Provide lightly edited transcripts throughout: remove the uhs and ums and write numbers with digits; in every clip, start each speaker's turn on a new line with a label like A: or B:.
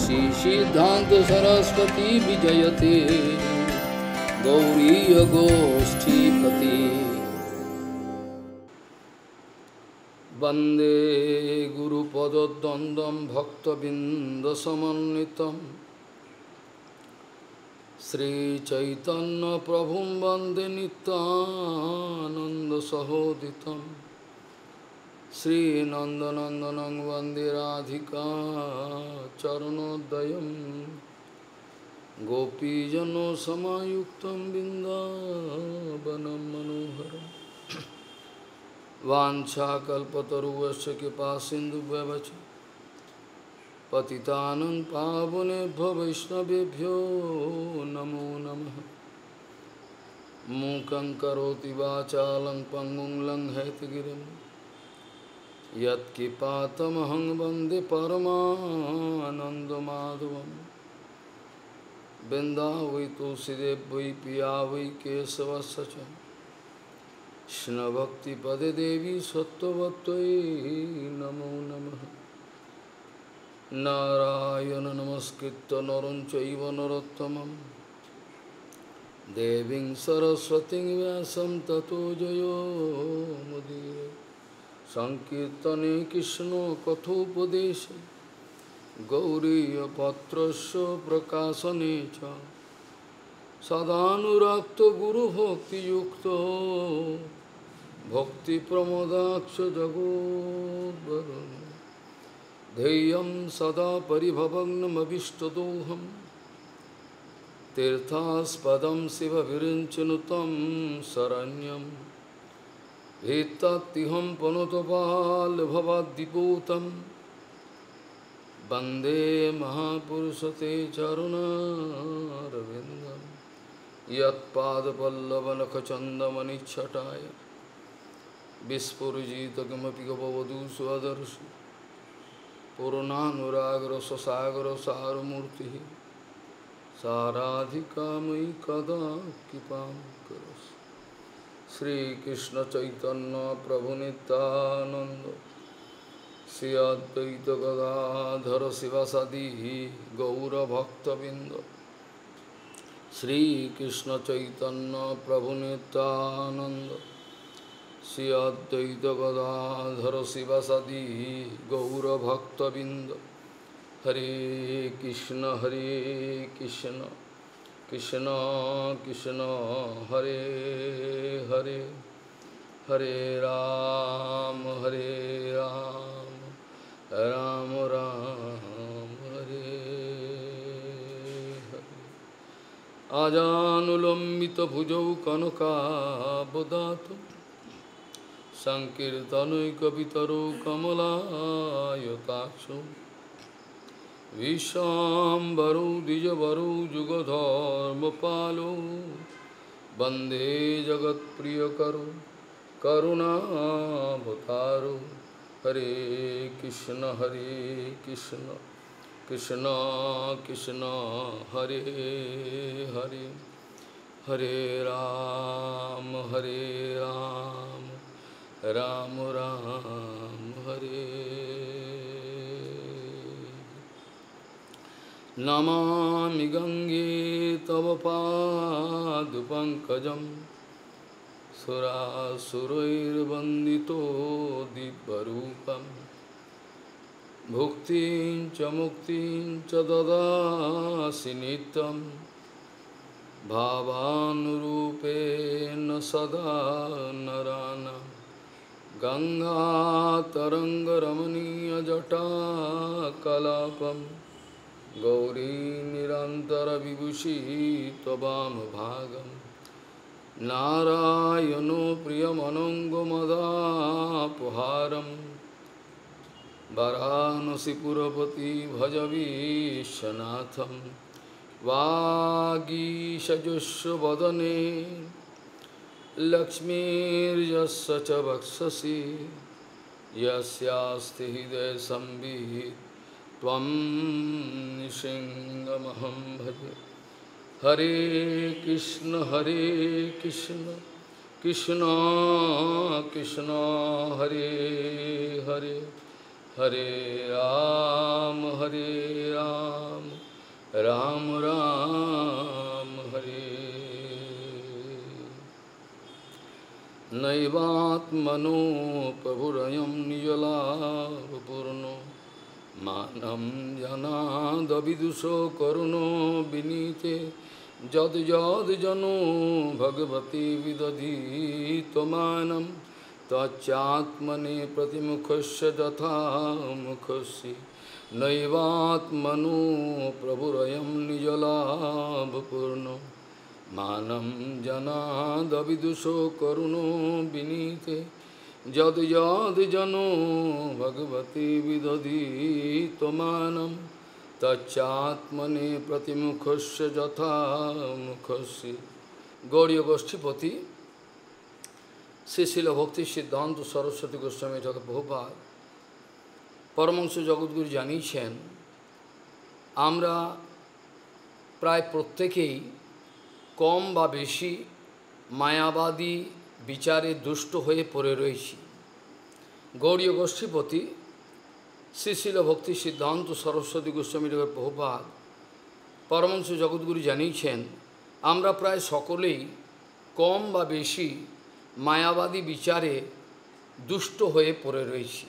A: श्री सिद्धांत सरस्वती विजयते गौरीय गोष्ठीपति वंदे गुरुपदद्वन्द्वं भक्तबिंदसमन्वितं श्रीचैतन्यप्रभुं वन्दे नित्यानन्दसहोदितं श्रीनन्दनन्दनं वन्दे राधिका चरणोदयं गोपीजनसमायुक्तं बिन्दावनं मनोहरम् वाञ्छाकल्पतरुश्च कृपासिन्धुभ्यश्च पतितानं पावनेभ्यो वैष्णवेभ्यो नमो नमः। मूकं करोति वाचालं पङ्गुं लङ्घयितगिरिं यत्किपातमहं वन्दे परमानन्दमाधवं। वृन्दावै तुलसीदेव वै पिया वै केशवस्य च कृष्णभक्तिपदे देवी सत्त्ववत्त्वयि नमो नमः। नारायण नमस्कृत्य नरं चैव नरोत्तमं देवीं सरस्वतीं व्यासं ततो जयो मुदीरये। संकीर्तने कृष्ण कथोपदेशे गौरीयपत्रस्य प्रकाशने च सदानुरक्तो गुरुभक्तियुक्तो भक्तिप्रमोदाक्ष जगोद्वरुन् ध्येयं सदा परिभवग्नमभिष्टदोहं तीर्थास्पदं शिवविरिञ्चनुतं शरण्यं भित्ततिहं पुनतपाल्भवद्दिपूतं वन्दे महापुरुषते चरुणारविन्दम् यत्पादपल्लवनखचन्दमनिच्छटाय विस्फुरिजित किमपि गपवधू स्वदर्शि पूर्णानुरागरससागरसारमूर्तिः साराधिकामयि कदा कृपां करोसि। श्रीकृष्णचैतन्यप्रभुनित्यानन्द श्री अद्वैत गदाधर शिवसदि गौरभक्तबिंद श्रीकृष्ण चैतन्य प्रभु नित्यानंद श्री अद्वैत गदाधर शिवसदि गौरभक्तबिंद। हरे कृष्ण कृष्ण कृष्ण हरे हरे हरे राम राम राम हरे हरे। आजानुलम्बितभुजौ कनकाबदातु संकीर्तनैकपितरो कमलायताक्षो विश्वाम्बरो द्विजवरो जुगधर्मपालो वन्दे जगत्प्रियकरो करुणावतारो। हरे कृष्ण कृष्ण कृष्ण हरे हरे हरे राम राम राम हरे। नमामि गंगे तव पादपङ्कजं सुरासुरैर्वन्दितो दिव्यरूपं भुक्तिं च मुक्तिं च ददासि नित्यं भावानुरूपेण सदा नराणां। गङ्गातरङ्गरमणीयजटाकलापं गौरी निरन्तरविभूषी त्ववामभागं। नारायणो प्रियमनङ्गमदापहारं वाराणसीपुरपति भजवीशनाथं। वागीशजुष्वदने लक्ष्मीर्यस्य च वक्षसि यस्यास्ति हृदये संवित् त्वं नृसिंहमहं भजे। हरे Krishna Krishna Krishna Hare Hare Hare Ram, Hare Ram, Ram Ram, Hare. Naivatmano prabhurayam nijalabhapurno manam janadaviduso karuno vinite jad jad jano bhagavati vidadhi tomanam tachatmane pratimukhasya jatha mukhasya naivatmano prabhurayam nijalabhapurno manam janadaviduso karuno vinite jad jad jano bhagavati vidadhi tomanam tachatmane pratimukhasya jatha mukhasya. Gauriya Goshtipati, Srila Bhakti Siddhanta Saraswati Goswami Thakur Prabhupada, Paramahansa Jagadguru জানিয়েছেন, আমরা প্রায় প্রত্যেকেই কম বা বেশি মায়াবাদী বিচারে দুষ্ট হয়ে পড়ে রয়েছি। গৌড়ীয় গোষ্ঠীপতি শ্রীশিল ভক্তি সিদ্ধান্ত সরস্বতী গোস্বামী ঠাকুর প্রভুপাদ পরমহংস জগদ্গুরু জানিয়েছেন, আমরা প্রায় সকলেই কম বা বেশি মায়াবাদী বিচারে দুষ্ট হয়ে পড়ে রয়েছি।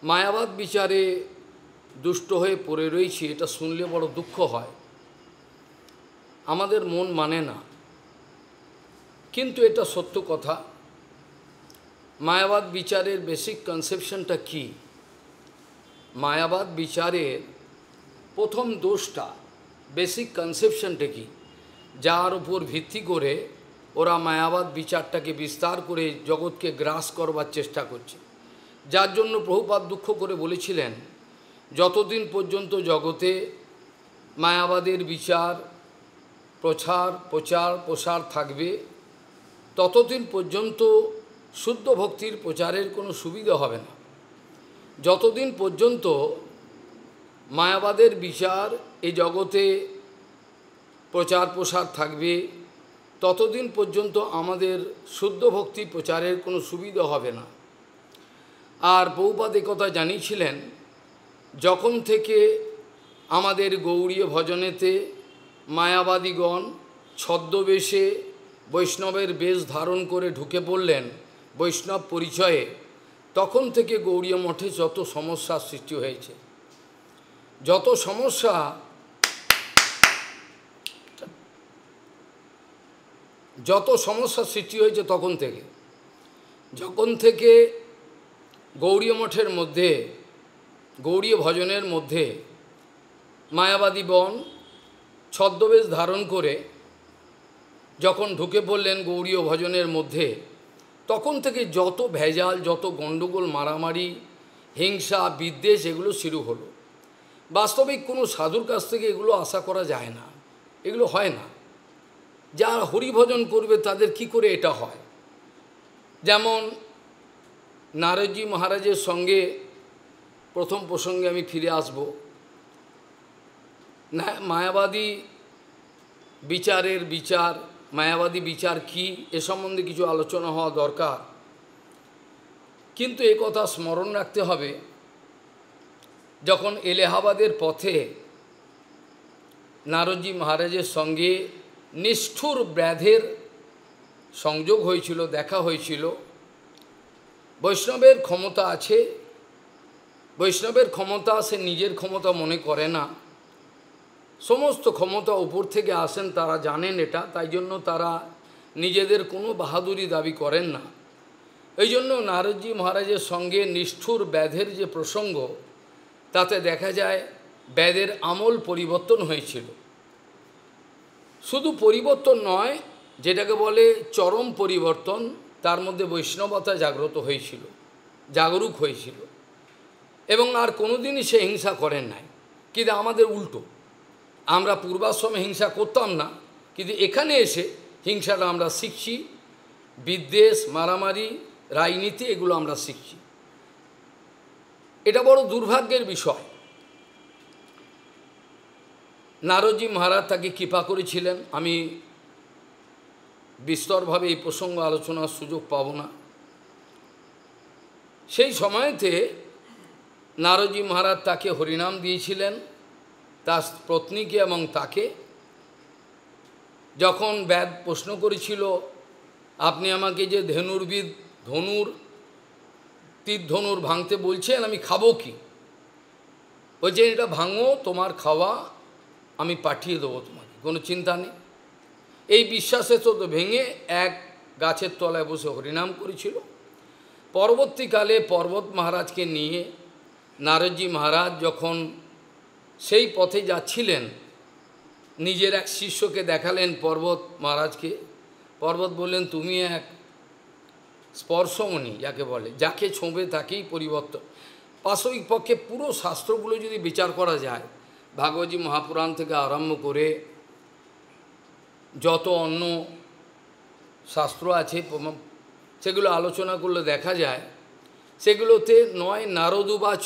A: মায়াবাদ বিচারে দুষ্ট হয়ে পড়ে রয়েছি, এটা শুনলে বড় দুঃখ হয়। আমাদের মন মানে না, কিন্তু এটা সত্য কথা। মায়াবাদ বিচারের বেসিক কনসেপশনটা কি? মায়াবাদ বিচারের প্রথম দোষটা, বেসিক কনসেপশনটা কি, যার উপর ভিত্তি করে ওরা মায়াবাদ বিচারটাকে বিস্তার করে জগৎকে গ্রাস করবার চেষ্টা করছে। যার জন্য প্রভুপাদ দুঃখ করে বলেছিলেন, যতদিন পর্যন্ত জগতে মায়াবাদের বিচার প্রচার থাকবে, ততদিন পর্যন্ত শুদ্ধ ভক্তির প্রচারের কোনো সুবিধা হবে না। যতদিন পর্যন্ত মায়াবাদের বিচার এই জগতে প্রসার থাকবে, ততদিন পর্যন্ত আমাদের শুদ্ধ ভক্তি প্রচারের কোনো সুবিধা হবে না। আর প্রভুপাদ কথা জানিয়েছিলেন, যখন থেকে আমাদের গৌড়ীয় ভজনেতে মায়াবাদীগণ ছদ্মবেশে বৈষ্ণবের বেশ ধারণ করে ঢুকে পড়লেন বৈষ্ণব পরিচয়ে, তখন থেকে গৌড়ীয় মঠে যত সমস্যার সৃষ্টি হয়েছে, যত সমস্যার সৃষ্টি হয়েছে যখন থেকে গৌড়ীয় মঠের মধ্যে, গৌড়ীয় ভজনের মধ্যে মায়াবাদীগণ ছদ্মবেশ ধারণ করে যখন ঢুকে পড়লেন গৌড়ীয় ভজনের মধ্যে, তখন থেকে যত ভেজাল, যত গণ্ডগোল, মারামারি, হিংসা, বিদ্বেষ এগুলো শুরু হলো। বাস্তবিক কোনো সাধুর কাছ থেকে এগুলো আশা করা যায় না, এগুলো হয় না। যারা হরিভজন করবে তাদের কি করে এটা হয়? যেমন নারদজি মহারাজের সঙ্গে প্রথম প্রসঙ্গে আমি ফিরে আসব। মায়াবাদী মায়াবাদী বিচার কি, এ সম্বন্ধে কিছু আলোচনা হওয়া দরকার। কিন্তু এ কথা স্মরণ রাখতে হবে, যখন এলাহাবাদের পথে নারদজি মহারাজের সঙ্গে নিষ্ঠুর ব্যাধের সংযোগ হয়েছিল, দেখা হয়েছিল। বৈষ্ণবের ক্ষমতা আছে, বৈষ্ণবের ক্ষমতা সে নিজের ক্ষমতা মনে করে না, সমস্ত ক্ষমতা উপর থেকে আসেন, তারা জানেন এটা, তাই জন্য তারা নিজেদের কোনো বাহাদুরি দাবি করেন না। এই জন্য নারদজি মহারাজের সঙ্গে নিষ্ঠুর ব্যাধের যে প্রসঙ্গ, তাতে দেখা যায় ব্যাধের আমল পরিবর্তন হয়েছিল। শুধু পরিবর্তন নয়, যেটাকে বলে চরম পরিবর্তন, তার মধ্যে বৈষ্ণবতা জাগরুক হয়েছিল এবং আর কোনোদিনই সে হিংসা করেন নাই। কিন্তু আমাদের উল্টো, আমরা পূর্বাশ্রমে হিংসা করতাম না, কিন্তু এখানে এসে হিংসাটা আমরা শিখছি, বিদ্বেষ, মারামারি, রাজনীতি এগুলো আমরা শিখছি। এটা বড় দুর্ভাগ্যের বিষয়। নারদজি মহারাজ তাকে কৃপা করেছিলেন। আমি বিস্তরভাবে এই প্রসঙ্গ আলোচনার সুযোগ পাব না। সেই সময়তে নারদজি মহারাজ তাকে হরিনাম দিয়েছিলেন, তার পত্নীকে এবং তাকে। যখন ব্যাদ প্রশ্ন করেছিল, আপনি আমাকে যে তীর ধনুর ভাঙতে বলছেন, আমি খাবো কি? বলছে এটা ভাঙো, তোমার খাওয়া আমি পাঠিয়ে দেবো তোমাকে, কোনো চিন্তা নেই। এই বিশ্বাসে তো ভেঙে এক গাছের তলায় বসে হরিনাম করেছিল। পরবর্তীকালে পর্বত মহারাজকে নিয়ে নারদজি মহারাজ যখন সেই পথে যাচ্ছিলেন, নিজের এক শিষ্যকে দেখালেন পর্বত মহারাজকে। পর্বত বললেন, তুমি এক স্পর্শমণি, যাকে বলে, যাকে ছোঁবে তাকেই পরিবর্তন। বাস্তবিক পক্ষে পুরো শাস্ত্রগুলো যদি বিচার করা যায়, ভাগবতী মহাপুরাণ থেকে আরম্ভ করে যত অন্য শাস্ত্র আছে সেগুলো আলোচনা করলে দেখা যায়, সেগুলোতে নয় নারদ উবাচ,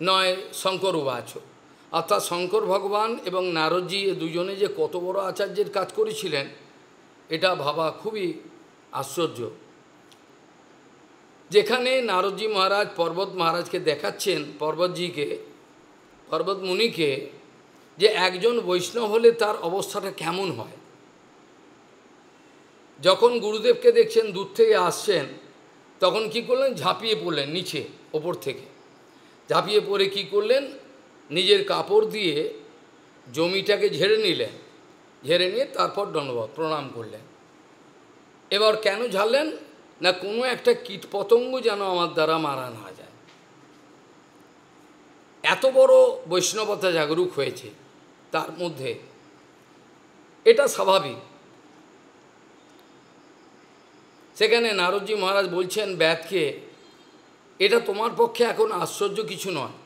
A: নয় শঙ্কর উবাচ। অর্থাৎ শঙ্কর ভগবান এবং নারদজি এ দুজনে যে কত বড় আচার্যের কাজ করেছিলেন, এটা ভাবা খুবই আশ্চর্য। যেখানে নারদজি মহারাজ পর্বত মহারাজকে দেখাচ্ছেন, পর্বত মুনিকে, যে একজন বৈষ্ণব হলে তার অবস্থাটা কেমন হয়। যখন গুরুদেবকে দেখছেন দূর থেকে আসছেন, তখন কি করলেন, ঝাঁপিয়ে পড়লেন নিচে, ওপর থেকে ঝাঁপিয়ে পড়ে কি করলেন, নিজের কাপড় দিয়ে জমিটাকে ঝেড়ে নিলেন, ঝেড়ে নিয়ে তারপর দণ্ডবত প্রণাম করলেন। এবার কেন ঝাড়লেন না, কোনো একটা কীটপতঙ্গ যেন আমার দ্বারা মারা না যায়। এত বড় বৈষ্ণবতা জাগরুক হয়েছে তার মধ্যে, এটা স্বাভাবিক। সেখানে নারদজি মহারাজ বলছেন ব্যাদকে, এটা তোমার পক্ষে এখন আশ্চর্য কিছু নয়,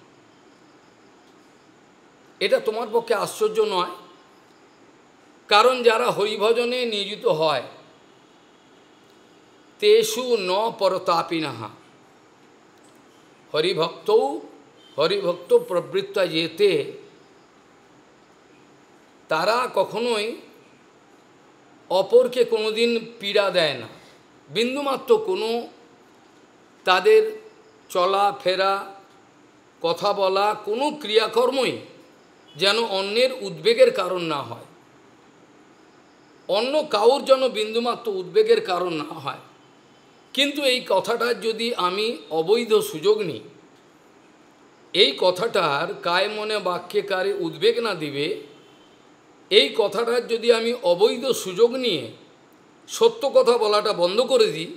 A: এটা তোমার পক্ষে আশ্চর্য নয়, কারণ যারা হরিভজনে নিয়োজিত হয়, তেষু ন পরতাপিনঃ হরিভক্ত প্রবৃত্তা যেতে, তারা কখনোই অপরকে কোনোদিন পীড়া দেয় না। বিন্দুমাত্র কোনো তাদের চলা ফেরা, কথা বলা, কোনো ক্রিয়াকর্মই যেন অন্যের উদ্বেগের কারণ না হয়, অন্য কাউর যেন বিন্দুমাত্র উদ্বেগের কারণ না হয়। কিন্তু এই কথাটার যদি আমি অবৈধ সুযোগ নিই, এই কথাটার কায় মনে বাক্যে কারে উদ্বেগ না দিবে, এই কথাটার যদি আমি অবৈধ সুযোগ নিয়ে সত্য কথা বলাটা বন্ধ করে দিই,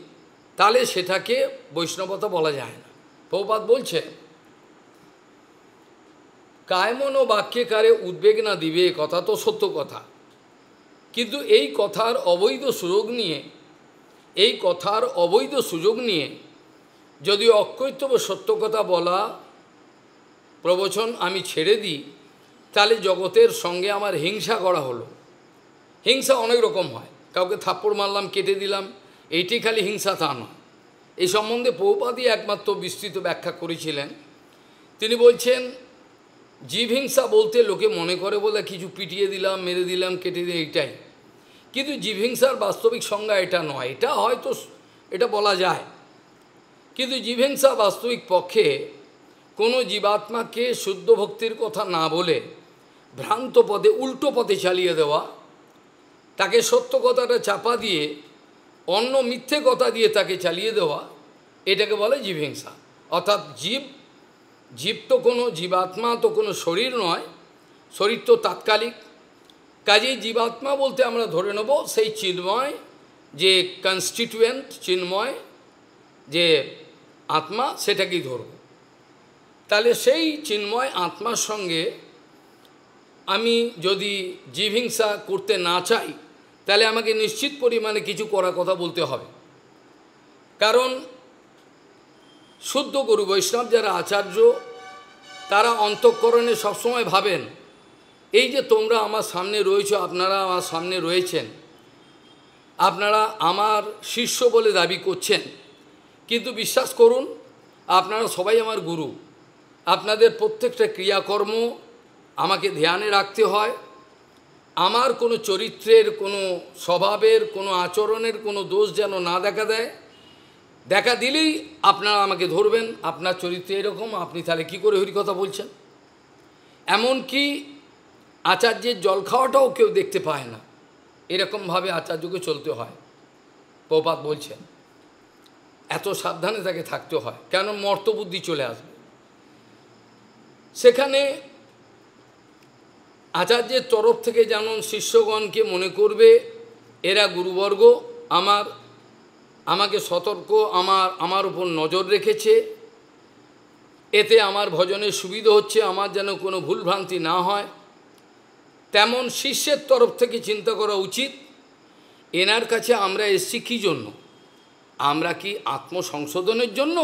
A: তাহলে সেটাকে বৈষ্ণবতা বলা যায় না। প্রভুপাদ বলছে, কায়মন ও বাক্যে কারে উদ্বেগ না দিবে, কথা তো সত্য কথা, কিন্তু এই কথার অবৈধ সুযোগ নিয়ে যদি অকৈতব্য সত্য কথা বলা প্রবচন আমি ছেড়ে দিই, তাহলে জগতের সঙ্গে আমার হিংসা করা হলো। হিংসা অনেক রকম হয়, কাউকে থাপ্পড় মারলাম, কেটে দিলাম, এইটি খালি হিংসা তা নয়। এই সম্বন্ধে প্রভুপাদই একমাত্র বিস্তৃত ব্যাখ্যা করেছিলেন। তিনি বলছেন, জীব হিংসা বলতে লোকে মনে করে বলে কিছু পিটিয়ে দিলাম, মেরে দিলাম, কেটে দিয়ে, এইটাই। কিন্তু জীব হিংসার বাস্তবিক সংজ্ঞা এটা নয়। এটা হয়তো এটা বলা যায়, কিন্তু জীব হিংসা বাস্তবিক পক্ষে কোনো জীবাত্মাকে শুদ্ধ ভক্তির কথা না বলে ভ্রান্ত পথে, উল্টো পথে চালিয়ে দেওয়া, তাকে সত্য কথাটা চাপা দিয়ে অন্য মিথ্যে কথা দিয়ে তাকে চালিয়ে দেওয়া, এটাকে বলে জীবহিংসা। অর্থাৎ জীব তো কোনো জীবাত্মা তো কোনো শরীর নয়, শরীর তো তাৎকালিক। কাজেই জীবাত্মা বলতে আমরা ধরে নেব সেই চিন্ময় যে কনস্টিটিউয়েন্ট, চিন্ময় যে আত্মা, সেটাকেই ধরব। তাহলে সেই চিন্ময় আত্মার সঙ্গে আমি যদি জীবহিংসা করতে না চাই, তাহলে আমাকে নিশ্চিত পরিমাণে কিছু করার কথা বলতে হবে। কারণ শুদ্ধ গুরু বৈষ্ণব যারা আচার্য, তারা অন্তঃকরণে সবসময় ভাবেন, এই যে তোমরা আমার সামনে রয়েছো, আপনারা আমার সামনে রয়েছেন, আপনারা আমার শিষ্য বলে দাবি করছেন, কিন্তু বিশ্বাস করুন আপনারা সবাই আমার গুরু। আপনাদের প্রত্যেকটা ক্রিয়াকর্ম আমাকে ধ্যানে রাখতে হয়। আমার কোনো চরিত্রের, কোনো স্বভাবের, কোনো আচরণের কোনো দোষ যেন না দেখা দেয়, দেখা দিলেই আপনারা আমাকে ধরবেন, আপনার চরিত্র এরকম, আপনি তাহলে কী করে হরিকথা বলছেন। এমনকি আচার্যের জল খাওয়াটাও কেউ দেখতে পায় না, এরকমভাবে আচার্যকে চলতে হয়। প্রপাত বলছেন এত সাবধানে তাকে থাকতে হয়, কেন মর্তবুদ্ধি চলে আসবে। সেখানে আচার্যের তরফ থেকে যেমন শিষ্যগণকে মনে করবে এরা গুরুবর্গ আমাকে সতর্ক আমার উপর নজর রেখেছে, এতে আমার ভজনের সুবিধা হচ্ছে, আমার যেন কোনো ভুলভ্রান্তি না হয়, তেমন শিষ্যের তরফ থেকে চিন্তা করা উচিত এনার কাছে আমরা এসেছি কী জন্য। আমরা কি আত্মসংশোধনের জন্য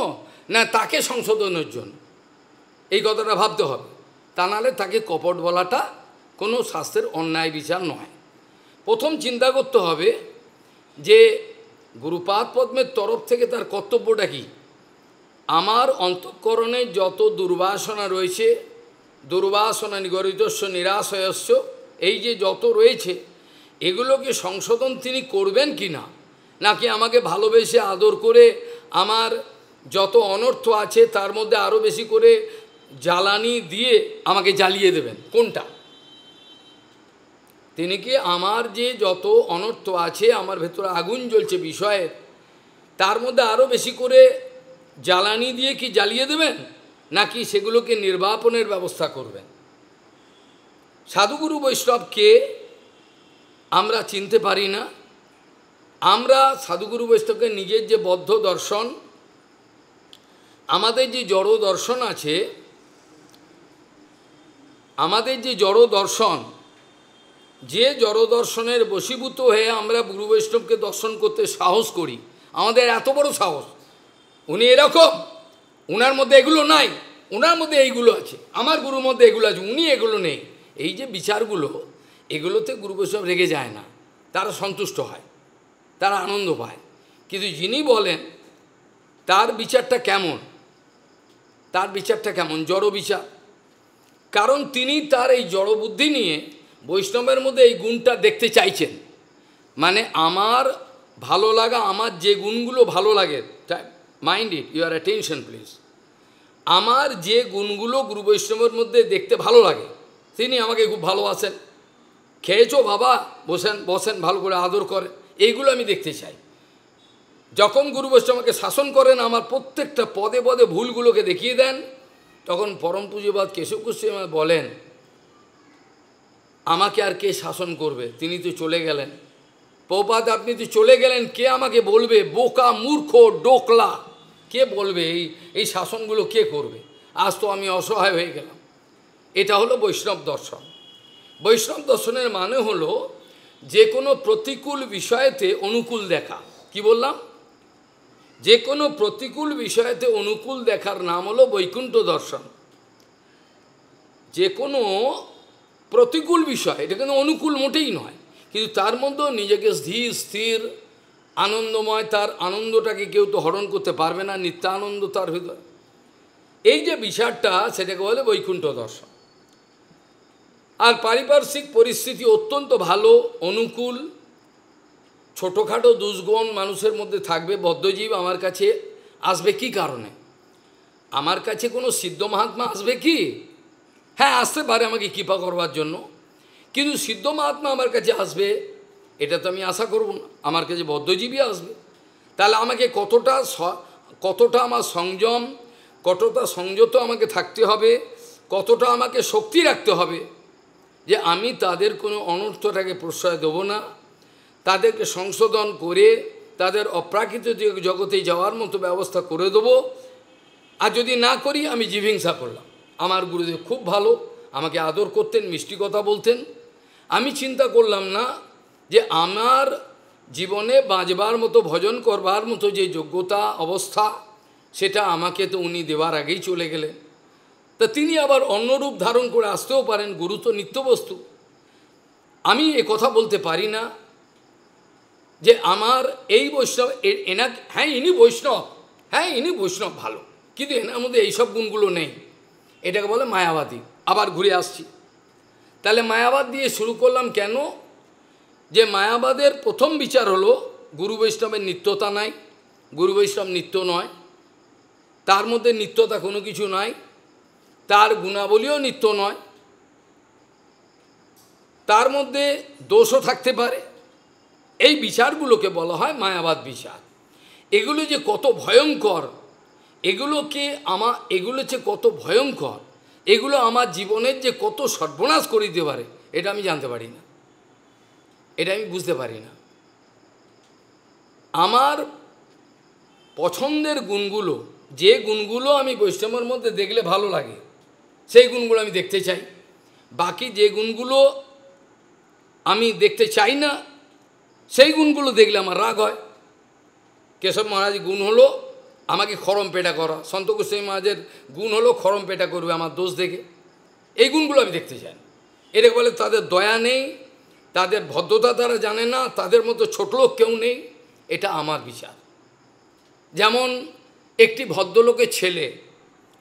A: না তাকে সংশোধনের জন্য, এই কথাটা ভাবতে হবে। তা নাহলে তাকে কপট বলাটা কোনো শাস্ত্রের অন্যায় বিচার নয়। প্রথম চিন্তা করতে হবে যে গুরুপাদ পদ্মের তরফ থেকে তার কর্তব্যটা কী। আমার অন্তঃকরণে যত দুর্বাসনা রয়েছে, দুর্বাসনা নিগরিতস্য নিরাশয়স্য, এই যে যত রয়েছে এগুলোকে সংশোধন তিনি করবেন কি না, নাকি আমাকে ভালোবেসে আদর করে আমার যত অনর্থ আছে তার মধ্যে আরও বেশি করে জ্বালানি দিয়ে আমাকে জ্বালিয়ে দেবেন, কোনটা? তিনি কি আমার যে যত অনর্থ আছে, আমার ভেতরে আগুন জ্বলছে বিষয়ের, তার মধ্যে আরও বেশি করে জ্বালানি দিয়ে কি জ্বালিয়ে দেবেন, নাকি সেগুলোকে নির্বাপনের ব্যবস্থা করবেন? সাধুগুরু বৈষ্ণবকে আমরা চিনতে পারি না। আমরা সাধুগুরু বৈষ্ণবকে নিজের যে বদ্ধ দর্শন, আমাদের যে জড় দর্শন আছে, আমাদের যে জড় দর্শন, যে জড় দর্শনের বশীভূত হয়ে আমরা গুরু বৈষ্ণবকে দর্শন করতে সাহস করি, আমাদের এত বড় সাহস, উনি এরকম, উনার মধ্যে এগুলো নাই, উনার মধ্যে এইগুলো আছে, আমার গুরুর মধ্যে এগুলো আছে, উনি এগুলো নেই, এই যে বিচারগুলো, এগুলোতে গুরু বৈষ্ণব রেগে যায় না, তারা সন্তুষ্ট হয়, তারা আনন্দ পায়। কিন্তু যিনি বলেন তার বিচারটা কেমন, তার বিচারটা কেমন? জড় বিচার। কারণ তিনি তার এই জড় বুদ্ধি নিয়ে বৈষ্ণবের মধ্যে এই গুণটা দেখতে চাইছেন। মানে আমার ভালো লাগা, আমার যে গুণগুলো ভালো লাগে, mind it, your attention please, আমার যে গুণগুলো গুরু বৈষ্ণবের মধ্যে দেখতে ভালো লাগে, তিনি আমাকে খুব ভালোবাসেন, খেয়েছো বাবা, বসেন বসেন, ভালো করে আদর করেন, এইগুলো আমি দেখতে চাই। যখন গুরু বৈষ্ণব আমাকে শাসন করেন, আমার প্রত্যেকটা পদে পদে ভুলগুলোকে দেখিয়ে দেন, তখন পরম পূজ্যপাদ কেশব গোস্বামী বলেন আমাকে আর কে শাসন করবে, তিনি তো চলে গেলেন। প্রপাত আপনি তো চলে গেলেন, কে আমাকে বলবে? বোকা, মূর্খ, ডোকলা, কে বলবে? এই শাসনগুলো কে করবে? আজ তো আমি অসহায় হয়ে গেলাম। এটা হলো বৈষ্ণব দর্শন। বৈষ্ণব দর্শনের মানে হলো যে কোনো প্রতিকূল বিষয়েতে অনুকূল দেখা। কি বললাম? যে কোনো প্রতিকূল বিষয়েতে অনুকূল দেখার নাম হলো বৈকুণ্ঠ দর্শন। যে কোনো প্রতিকূল বিষয়, এটা কিন্তু অনুকূল মোটেই নয়, কিন্তু তার মধ্যেও নিজেকে স্থির স্থির আনন্দময়, তার আনন্দটাকে কেউ তো হরণ করতে পারবে না, নিত্যানন্দ তার ভিতরে, এই যে বিষয়টা, সেটাকে বলে বৈকুণ্ঠ দর্শন। আর পারিপার্শ্বিক পরিস্থিতি অত্যন্ত ভালো, অনুকূল, ছোটোখাটো দুষ্গুণ মানুষের মধ্যে থাকবে, বদ্ধজীব আমার কাছে আসবে কি কারণে? আমার কাছে কোনো সিদ্ধ মহাত্মা আসবে কি? হ্যাঁ, আসতে পারে আমাকে কৃপা করবার জন্য, কিন্তু সিদ্ধ মহাত্মা আমার কাছে আসবে এটা তো আমি আশা করব না। আমার কাছে বদ্ধজীবী আসবে, তাহলে আমাকে কতটা আমার সংযম, কতটা সংযত আমাকে থাকতে হবে, কতটা আমাকে শক্তি রাখতে হবে যে আমি তাদের কোনো অনর্থটাকে প্রশ্রয় দেব না, তাদেরকে সংশোধন করে তাদের অপ্রাকৃত জগতে যাওয়ার মতো ব্যবস্থা করে দেবো। আর যদি না করি, আমি জিভিংসা করলাম। আমার গুরুদেব খুব ভালো, আমাকে আদর করতেন, মিষ্টি কথা বলতেন, আমি চিন্তা করলাম না যে আমার জীবনে বাঁচবার মতো, ভজন করবার মতো যে যোগ্যতা অবস্থা, সেটা আমাকে তো উনি দেওয়ার আগেই চলে গেলেন। তা তিনি আবার অন্য রূপ ধারণ করে আসতেও পারেন, গুরু তো নিত্যবস্তু। আমি এ কথা বলতে পারি না যে আমার এই বৈষ্ণব হ্যাঁ ইনি বৈষ্ণব, হ্যাঁ ইনি বৈষ্ণব ভালো, কিন্তু এনার মধ্যে এইসব গুণগুলো নেই, এটাকে বলে মায়াবাদী। আবার ঘুরে আসছি, তাহলে মায়াবাদ দিয়ে শুরু করলাম কেন? যে মায়াবাদের প্রথম বিচার হলো গুরু বৈষ্ণবের নিত্যতা নাই, গুরু বৈষ্ণব নিত্য নয়, তার মধ্যে নিত্যতা কোনো কিছু নাই, তার গুণাবলীও নিত্য নয়, তার মধ্যে দোষও থাকতে পারে। এই বিচারগুলোকে বলা হয় মায়াবাদ বিচার। এগুলো যে কত ভয়ঙ্কর, এগুলো যে কত ভয়ঙ্কর, এগুলো আমার জীবনের যে কত সর্বনাশ করে দিতে পারে, এটা আমি জানতে পারি না, এটা আমি বুঝতে পারি না। আমার পছন্দের গুণগুলো, যে গুণগুলো আমি বৈষ্ণবের মধ্যে দেখলে ভালো লাগে, সেই গুণগুলো আমি দেখতে চাই। বাকি যে গুণগুলো আমি দেখতে চাই না, সেই গুণগুলো দেখলে আমার রাগ হয়। কেশব মহারাজ গুণ হলো আমাকে খরম পেটা করা, সন্ত গোস্বামী মহারাজের গুণ হলো খরম পেটা করবে আমার দোষ দেখে, এই গুণগুলো আমি দেখতে চাই। এটাকে বলে তাদের দয়া নেই, তাদের ভদ্রতা তারা জানে না, তাদের মতো ছোট লোক কেউ নেই, এটা আমার বিচার। যেমন একটি ভদ্রলোকের ছেলে,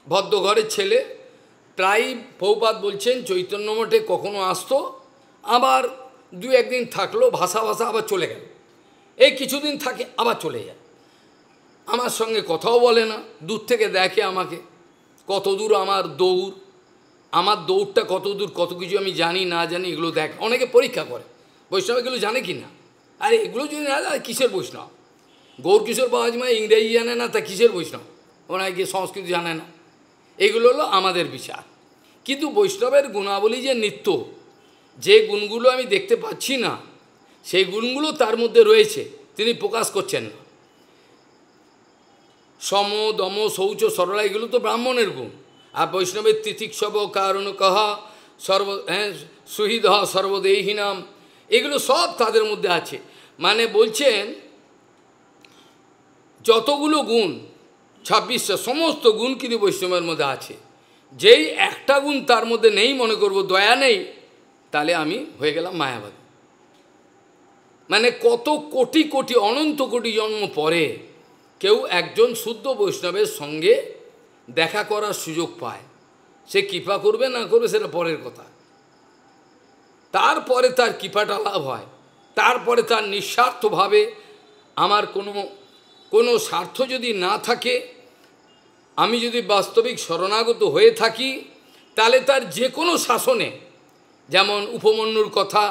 A: ভদ্র ঘরের ছেলে, প্রায় প্রভুপাদ বলছেন চৈতন্য মঠে কখনো আসতো, আবার দু একদিন থাকলো, ভাষা আবার চলে গেল, এই কিছুদিন থাকে আবার চলে যায়, আমার সঙ্গে কথাও বলে না, দূর থেকে দেখে আমাকে, কত দূর আমার দৌড়, আমার দৌড়টা কত দূর, কত কিছু আমি জানি না জানি, এগুলো দেখে, অনেকে পরীক্ষা করে বৈষ্ণব এগুলো জানে কি না। আরে এগুলো যদি না জানে কিসের বৈষ্ণব? গৌরকিশোর বাবাজি মা ইংরেজি জানে না, তা কিসের বৈষ্ণব? ওনাকে সংস্কৃত জানে না। এগুলো হলো আমাদের বিচার। কিন্তু বৈষ্ণবের গুণাবলী যে নিত্য, যে গুণগুলো আমি দেখতে পাচ্ছি না, সেই গুণগুলো তার মধ্যে রয়েছে, তিনি প্রকাশ করছেন না। সম দম শৌচ সরলা, এগুলো তো ব্রাহ্মণের গুণ। আর বৈষ্ণবের তিতিক্ষব কারণ কহা সুহৃদ সর্বদেহিনাম, এগুলো সব তাদের মধ্যে আছে। মানে বলছেন যতগুলো গুণ 26টা, সমস্ত গুণ কিন্তু বৈষ্ণবের মধ্যে আছে। যেই একটা গুণ তার মধ্যে নেই, মনে করব দয়া নেই, তাহলে আমি হয়ে গেলাম মায়াবাদী। মানে কত কোটি কোটি অনন্ত কোটি জন্ম পরে কেউ একজন শুদ্ধ বৈষ্ণবের সঙ্গে দেখা করার সুযোগ পায়, সে কৃপা করবে না করবে সেটা পরের কথা। তারপরে তার কৃপাটা লাভ হয়, তারপরে তার নিঃস্বার্থভাবে, আমার কোনো স্বার্থ যদি না থাকে, আমি যদি বাস্তবিক শরণাগত হয়ে থাকি, তাহলে তার যে কোনো শাসনে, যেমন উপমন্যুর কথা,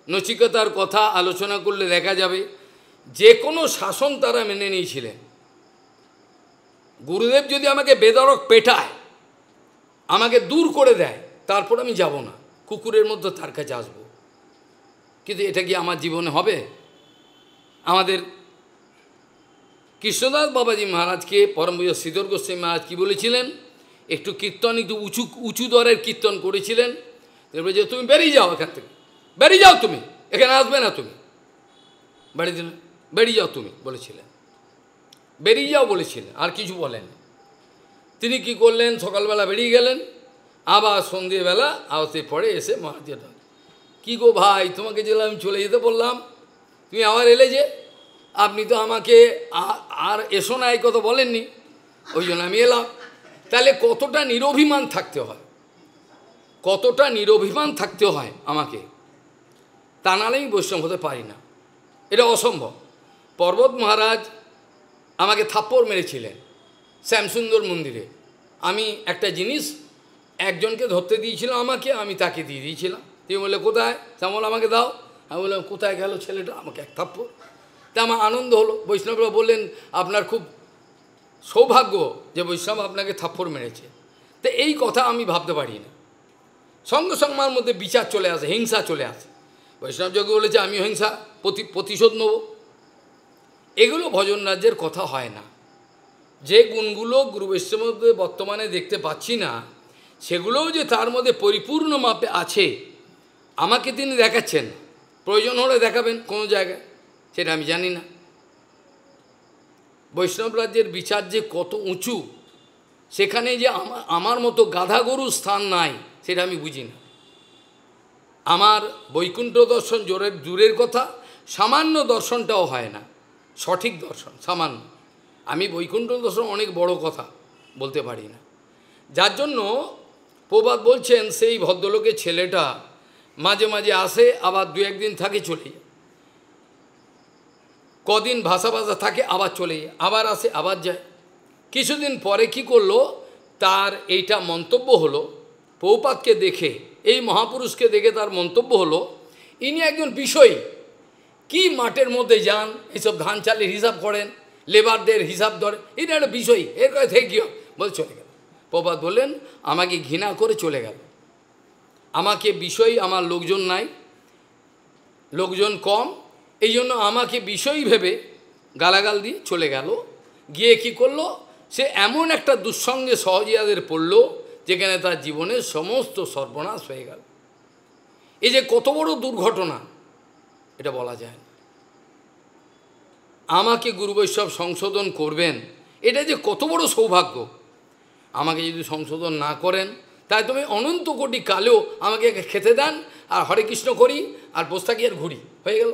A: নচিকেতার কথা আলোচনা করলে দেখা যাবে, যে কোনো শাসন তারা মেনে নিয়েছিলেন। গুরুদেব যদি আমাকে বেদরক পেটায়, আমাকে দূর করে দেয়, তারপর আমি যাব না, কুকুরের মধ্যে তার কাছে আসবো। কিন্তু এটা কি আমার জীবনে হবে? আমাদের কৃষ্ণদাস বাবাজি মহারাজকে পরম পূজ্য শ্রীধর গোস্বামী মহারাজ কী বলেছিলেন? একটু কীর্তন, একটু উঁচু দরের কীর্তন করেছিলেন। যে তুমি বেরিয়ে যাও এখান থেকে, বেরিয়ে যাও, তুমি এখানে আসবে না, তুমি বাড়িতে বেরিয়ে যাও, তুমি বলেছিলেন, বেরিয়ে যাও বলেছিলেন, আর কিছু বলেন। তিনি কি করলেন? সকালবেলা বেরিয়ে গেলেন, আবার সন্ধ্যেবেলা আসতে পরে এসে মহারাজের, কী গো ভাই, তোমাকে যে আমি চলে যেতে বললাম, তুমি আবার এলে যে, আপনি তো আমাকে আর এসো না এই কথা বলেননি, ওই জন্য আমি এলাম। তাহলে কতটা নিরভিমান থাকতে হয়, কতটা নিরভিমান থাকতে হয় আমাকে, তা নাহলে আমি বৈষ্ণব হতে পারি না, এটা অসম্ভব। পর্বত মহারাজ আমাকে থাপ্পড় মেরেছিলেন শ্যামসুন্দর মন্দিরে। আমি একটা জিনিস একজনকে ধরতে দিয়েছিলাম আমাকে, আমি তাকে দিয়ে দিয়েছিলাম। তিনি বললে কোথায়? শ্যামল আমাকে দাও। আমি বললাম কোথায় গেল ছেলেটা? আমাকে এক থাপ্পড়। তা আমার আনন্দ হলো। বৈষ্ণবরা বললেন আপনার খুব সৌভাগ্য যে বৈষ্ণব আপনাকে থাপ্পড় মেরেছে। তো এই কথা আমি ভাবতে পারি না। সঙ্গে সঙ্গে আমার মধ্যে বিচার চলে আসে, হিংসা চলে আসে। বৈষ্ণব যোগ্য বলেছে আমিও হিংসা প্রতিশোধ নেব। এগুলো ভজন রাজ্যের কথা হয় না। যে গুণগুলো গুরু বৈষ্ণবের মধ্যে বর্তমানে দেখতে পাচ্ছি না, সেগুলোও যে তার মধ্যে পরিপূর্ণ মাপে আছে, আমাকে তিনি দেখাচ্ছেন। প্রয়োজন হলে দেখাবেন কোনো জায়গায়, সেটা আমি জানি না। বৈষ্ণব রাজ্যের বিচার যে কত উঁচু, সেখানে যে আমার মতো গাধা গরুর স্থান নাই, সেটা আমি বুঝি না। আমার বৈকুণ্ঠ দর্শন দূরের কথা, সামান্য দর্শনটাও হয় না, সঠিক দর্শন সামান্য। আমি বৈকুণ্ঠ দর্শন অনেক বড় কথা বলতে পারি না। যার জন্য প্রবাদ বলছেন সেই ভদ্রলোকের ছেলেটা মাঝে মাঝে আসে, আবার দু একদিন থাকে চলে যায়। কদিন ভাষা ভাষা থাকে, আবার চলে যায়, আবার আসে, আবার যায়। কিছুদিন পরে কি করলো, তার এইটা মন্তব্য হলো, প্রভুপাদকে দেখে, এই মহাপুরুষকে দেখে তার মন্তব্য হলো, ইনি একজন বিষয়ী, কি মাঠের মধ্যে যান, এইসব ধান চালের হিসাব করেন, লেবারদের হিসাব ধরে, এটা একটা বিষয়ী, এর কাছে থেকে কী বলে চলে গেল। প্রভুপাদ বললেন, আমাকে ঘৃণা করে চলে গেল, আমাকে বিষয়ী, আমার লোকজন নাই, লোকজন কম, এই জন্য আমাকে বিষয়ী ভেবে গালাগাল দিয়ে চলে গেল। গিয়ে কি করলো, সে এমন একটা দুঃসঙ্গে সহজিয়াদের পড়ল, যেখানে তার জীবনের সমস্ত সর্বনাশ হয়ে গেল। এই যে কত বড় দুর্ঘটনা, এটা বলা যায় না। আমাকে গুরু বৈষ্ণব সংশোধন করবেন, এটা যে কত বড় সৌভাগ্য। আমাকে যদি সংশোধন না করেন, তাই তুমি অনন্ত কোটি কালেও আমাকে খেতে দেন, আর হরে কৃষ্ণ করি, আর বসে থাকি, আর ঘুরি, হয়ে গেল।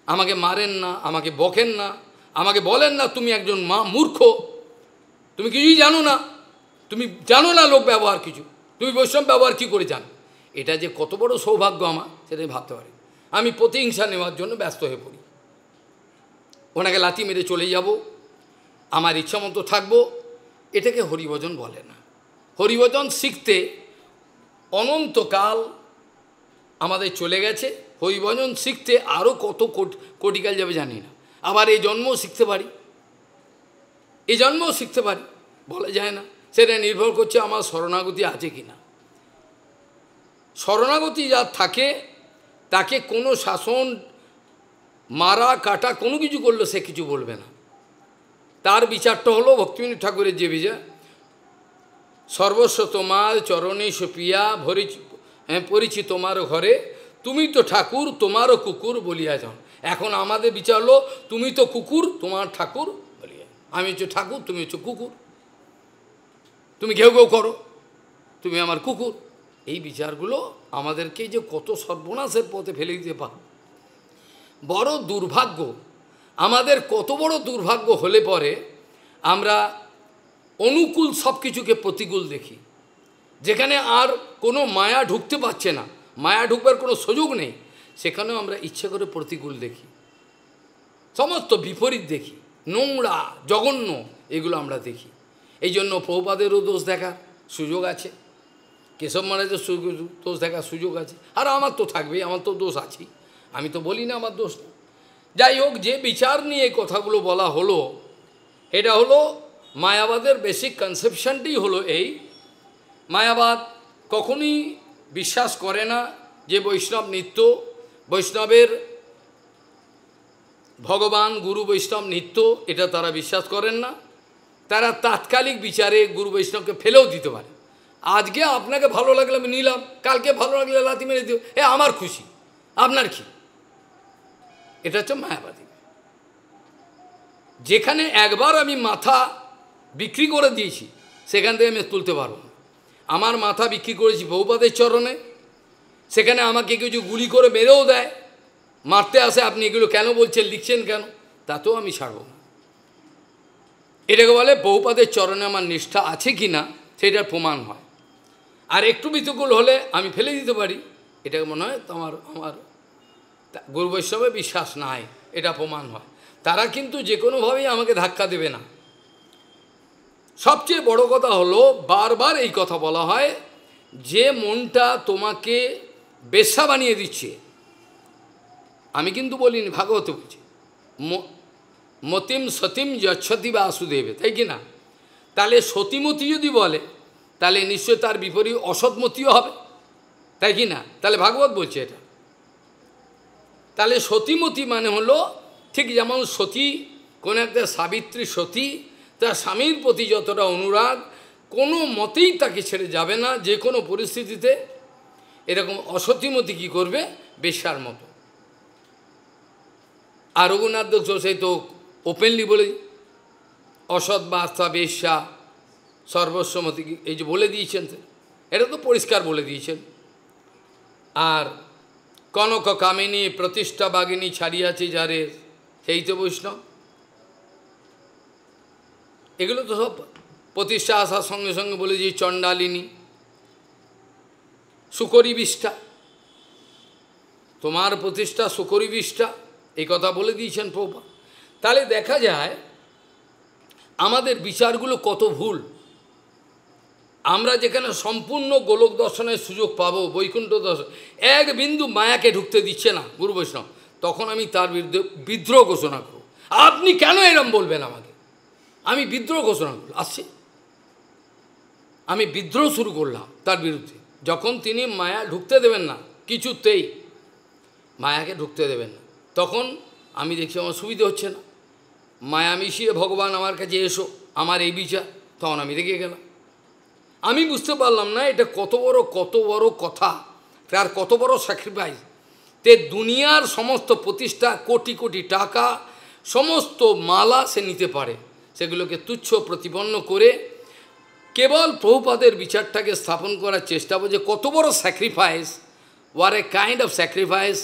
A: আমাকে মারেন না, আমাকে বকেন না, আমাকে বলেন না তুমি একজন মূর্খ, তুমি কিছুই জানো না, তুমি জানো না লোক ব্যবহার কিছু, তুমি বৈষ্ণব ব্যবহার কী করে জানো। এটা যে কত বড় সৌভাগ্য আমার, সেটাই ভাবতে পারি। আমি প্রতিহিংসা নেওয়ার জন্য ব্যস্ত হয়ে পড়ি, ওনাকে লাথি মেরে চলে যাব, আমার ইচ্ছা মতো থাকবো, এটাকে হরিভজন বলে না। হরিভজন শিখতে অনন্তকাল আমাদের চলে গেছে, হরিভজন শিখতে আরও কত কোটিকাল যাবে জানি না। আবার এই জন্মও শিখতে পারি, এই জন্মও শিখতে পারি, বলা যায় না। সেটা নির্ভর করছে আমার শরণাগতি আছে কি না। শরণাগতি যার থাকে, তাকে কোনো শাসন, মারা কাটা কোনো কিছু করলো সে কিছু বলবে না। তার বিচারটা হলো ভক্তিবিনোদ ঠাকুরের যে বিচার, সর্বস্ব তোমার চরণে সুপিয়া পরিচি তোমার ঘরে, তুমি তো ঠাকুর তোমারও কুকুর বলিয়া যাও। এখন আমাদের বিচার হলো, তুমি তো কুকুর, তোমার ঠাকুর বলিয়া, আমি হচ্ছে ঠাকুর, তুমি হচ্ছে কুকুর, তুমি ঘেউ ঘেউ করো, তুমি আমার কুকুর। এই বিচারগুলো আমাদেরকে যে কত সর্বনাশের পথে ফেলে দিতে পারে। বড় দুর্ভাগ্য আমাদের, কত বড় দুর্ভাগ্য হলে পরে আমরা অনুকূল সব কিছুকে প্রতিকূল দেখি। যেখানে আর কোনো মায়া ঢুকতে পারছে না, মায়া ঢুকবার কোনো সুযোগ নেই, সেখানেও আমরা ইচ্ছে করে প্রতিকূল দেখি, সমস্ত বিপরীত দেখি, নোংরা জঘন্য এগুলো আমরা দেখি। এই জন্য প্রভুপাদেরও দোষ দেখার সুযোগ আছে, কেশব মহারাজের দোষ দেখার সুযোগ আছে, আর আমার তো থাকবেই, আমার তো দোষ আছেই, আমি তো বলি না আমার দোষ নেই। যাই হোক, যে বিচার নিয়ে এই কথাগুলো বলা হলো, এটা হলো মায়াবাদের বেসিক কনসেপশনটি হলো এই। মায়াবাদ কখনোই বিশ্বাস করে না যে বৈষ্ণব নিত্য, বৈষ্ণবের ভগবান গুরু বৈষ্ণব নিত্য, এটা তারা বিশ্বাস করেন না। তারা তাৎকালিক বিচারে গুরু বৈষ্ণবকে ফেলেও দিতে পারে। আজকে আপনাকে ভালো লাগলে আমি নিলাম, কালকে ভালো লাগলে লাথি মেরে দিও, আমার খুশি, আপনার কি? এটা হচ্ছে মায়াবাদী। যেখানে একবার আমি মাথা বিক্রি করে দিয়েছি, সেখান থেকে আমি তুলতে পারবো না। আমার মাথা বিক্রি করেছি প্রভুপাদের চরণে, সেখানে আমাকে কিছু গুলি করে মেরেও দেয়, মারতে আসে, আপনি এগুলো কেন বলছেন, লিখছেন কেন, তাতেও আমি ছাড়ব না। এটাকে বলে প্রভুপাদের চরণে আমার নিষ্ঠা আছে কি না, সেটার প্রমাণ হয়। আর একটু বিতকুল হলে আমি ফেলে দিতে পারি, এটাকে মনে হয় আমার গুরু বৈষ্ণবে বিশ্বাস নাই, এটা প্রমাণ হয়। তারা কিন্তু যে কোনোভাবেই আমাকে ধাক্কা দেবে না। সবচেয়ে বড় কথা হলো, বারবার এই কথা বলা হয়, যে মনটা তোমাকে বেশ্যা বানিয়ে দিচ্ছে, আমি কিন্তু বলিনি, ভাগবত বলছি, মতিম সতীম যচ্ছতি বাসুদেবে, তাই কি না? তাহলে সতীমতি যদি বলে, তাহলে নিশ্চয় তার বিপরীত অসৎমতিও হবে, তাই কি না? তাহলে ভাগবত বলছে এটা। তাহলে সতীমতি মানে হলো, ঠিক যেমন সতী, কোন একটা সাবিত্রী সতী, তার স্বামীর প্রতি যতটা অনুরাগ, কোনো মতেই তাকে ছেড়ে যাবে না যে কোনো পরিস্থিতিতে। এরকম অসতীমতি কী করবে? বেশ্যার মতো। আর রঘুনাথ দাস সেই তো ওপেনলি বলে, অসৎ বার্তা বেশ্যা সর্বস্বমতি, এই যে বলে দিয়েছেন, এটা তো পরিষ্কার বলে দিয়েছেন। আর কনক কামিনী প্রতিষ্ঠা বাগিনী ছাড়িয়াছে যারে, সেই তো বৈষ্ণব। এগুলো তো সব প্রতিষ্ঠা আসার সঙ্গে সঙ্গে বলে যে চণ্ডালিনী, সুকরি বিষ্ঠা, তোমার প্রতিষ্ঠা সুকরি বিষ্ঠা, এই কথা বলে দিয়েছেন প্রভুপাদ। তাহলে দেখা যায় আমাদের বিচারগুলো কত ভুল। আমরা যেখানে সম্পূর্ণ গোলক দর্শনের সুযোগ পাবো, বৈকুণ্ঠ দর্শন, এক বিন্দু মায়াকে ঢুকতে দিচ্ছে না গুরু বৈষ্ণব, তখন আমি তার বিরুদ্ধে বিদ্রোহ ঘোষণা করব। আপনি কেন এরম বলবেন আমাকে? আমি বিদ্রোহ ঘোষণা করলাম, আসছে আমি বিদ্রোহ শুরু করলাম তার বিরুদ্ধে। যখন তিনি মায়া ঢুকতে দেবেন না, কিছুতেই মায়াকে ঢুকতে দেবেন না, তখন আমি দেখছি আমার সুবিধে হচ্ছে না। মায়া মিশিয়ে ভগবান আমার কাছে এসো, আমার এই বিচার, তখন আমি রেগে গেলাম। আমি বুঝতে পারলাম না এটা কত বড় কথা, তার কত বড় স্যাক্রিফাইস। তে দুনিয়ার সমস্ত প্রতিষ্ঠা, কোটি কোটি টাকা, সমস্ত মালা সে নিতে পারে, সেগুলোকে তুচ্ছ প্রতিপন্ন করে কেবল প্রভুপাদের বিচারটাকে স্থাপন করার চেষ্টা করছে। কত বড় sacrifice, war a kind of sacrifice,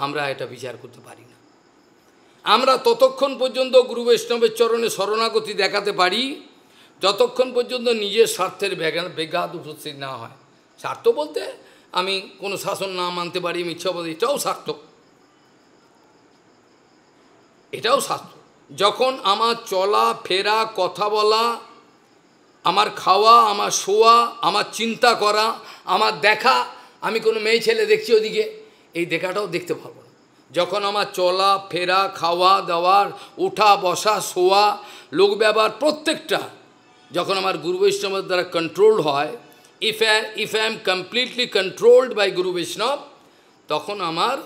A: আমরা এটা বিচার করতে পারি না। আমরা ততক্ষণ পর্যন্ত গুরু বৈষ্ণবের চরণে শরণাগতি দেখাতে পারি যতক্ষণ পর্যন্ত নিজের স্বার্থের ব্যাঘাত উপস্থিত না হয়। স্বার্থ বলতে আমি কোনো শাসন না মানতে পারি, মিথ্যাবাদী, এটাও স্বার্থ, এটাও স্বার্থ। যখন আমার চলা ফেরা, কথা বলা, আমার খাওয়া, আমার শোয়া, আমার চিন্তা করা, আমার দেখা, আমি কোনো মেয়ে ছেলে দেখছি ওদিকে, এই দেখাটাও দেখতে পারবো না। যখন আমার চলা ফেরা, খাওয়া দাওয়ার, উঠা বসা, শোয়া, লোক ব্যবহার প্রত্যেকটা যখন আমার গুরু বৈষ্ণবের দ্বারা কন্ট্রোল হয়, if I am completely controlled by guru Vaishnav, তখন আমার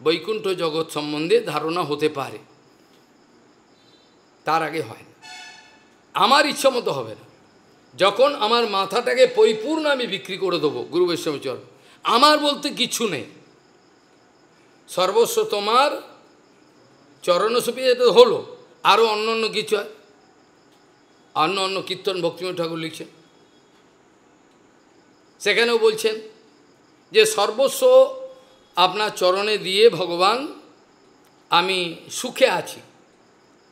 A: বৈকুণ্ঠ জগৎ সম্বন্ধে ধারণা হতে পারে, তার আগে হয় না। আমার ইচ্ছা মতো হবে না। যখন আমার মাথাটাকে পরিপূর্ণ আমি বিক্রি করে দেবো গুরু বৈষ্ণব চরণ, আমার বলতে কিছু নেই, সর্বস্ব তোমার চরণস্বপী, এটা হলো। আরও অন্য কিছু হয়, অন্য কীর্তন ভক্তিময় ঠাকুর লিখছেন, সেখানেও বলছেন যে সর্বস্ব আপনার চরণে দিয়ে ভগবান আমি সুখে আছি,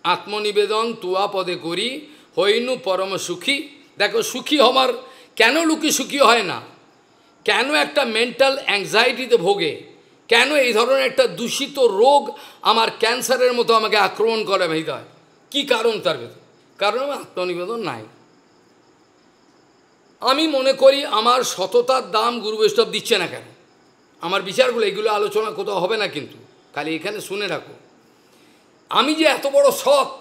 A: আত্মনিবেদন তুয়া পদে করি, হইনু পরম সুখী। দেখো সুখী হবার কেন লোকে সুখী হয় না, কেন একটা মেন্টাল অ্যাংজাইটিতে ভোগে, কেন এই ধরনের একটা দূষিত রোগ আমার ক্যান্সারের মতো আমাকে আক্রমণ করে হৃদয়, কী কারণ তার ভেতর? কারণ আমার আত্মনিবেদন নাই। আমি মনে করি আমার সততার দাম গুরু বৈষ্ণব দিচ্ছে না কেন? আমার বিচারগুলো এগুলো আলোচনা কোথাও হবে না, কিন্তু খালি এখানে শুনে রাখো। আমি যে এত বড় সৎ,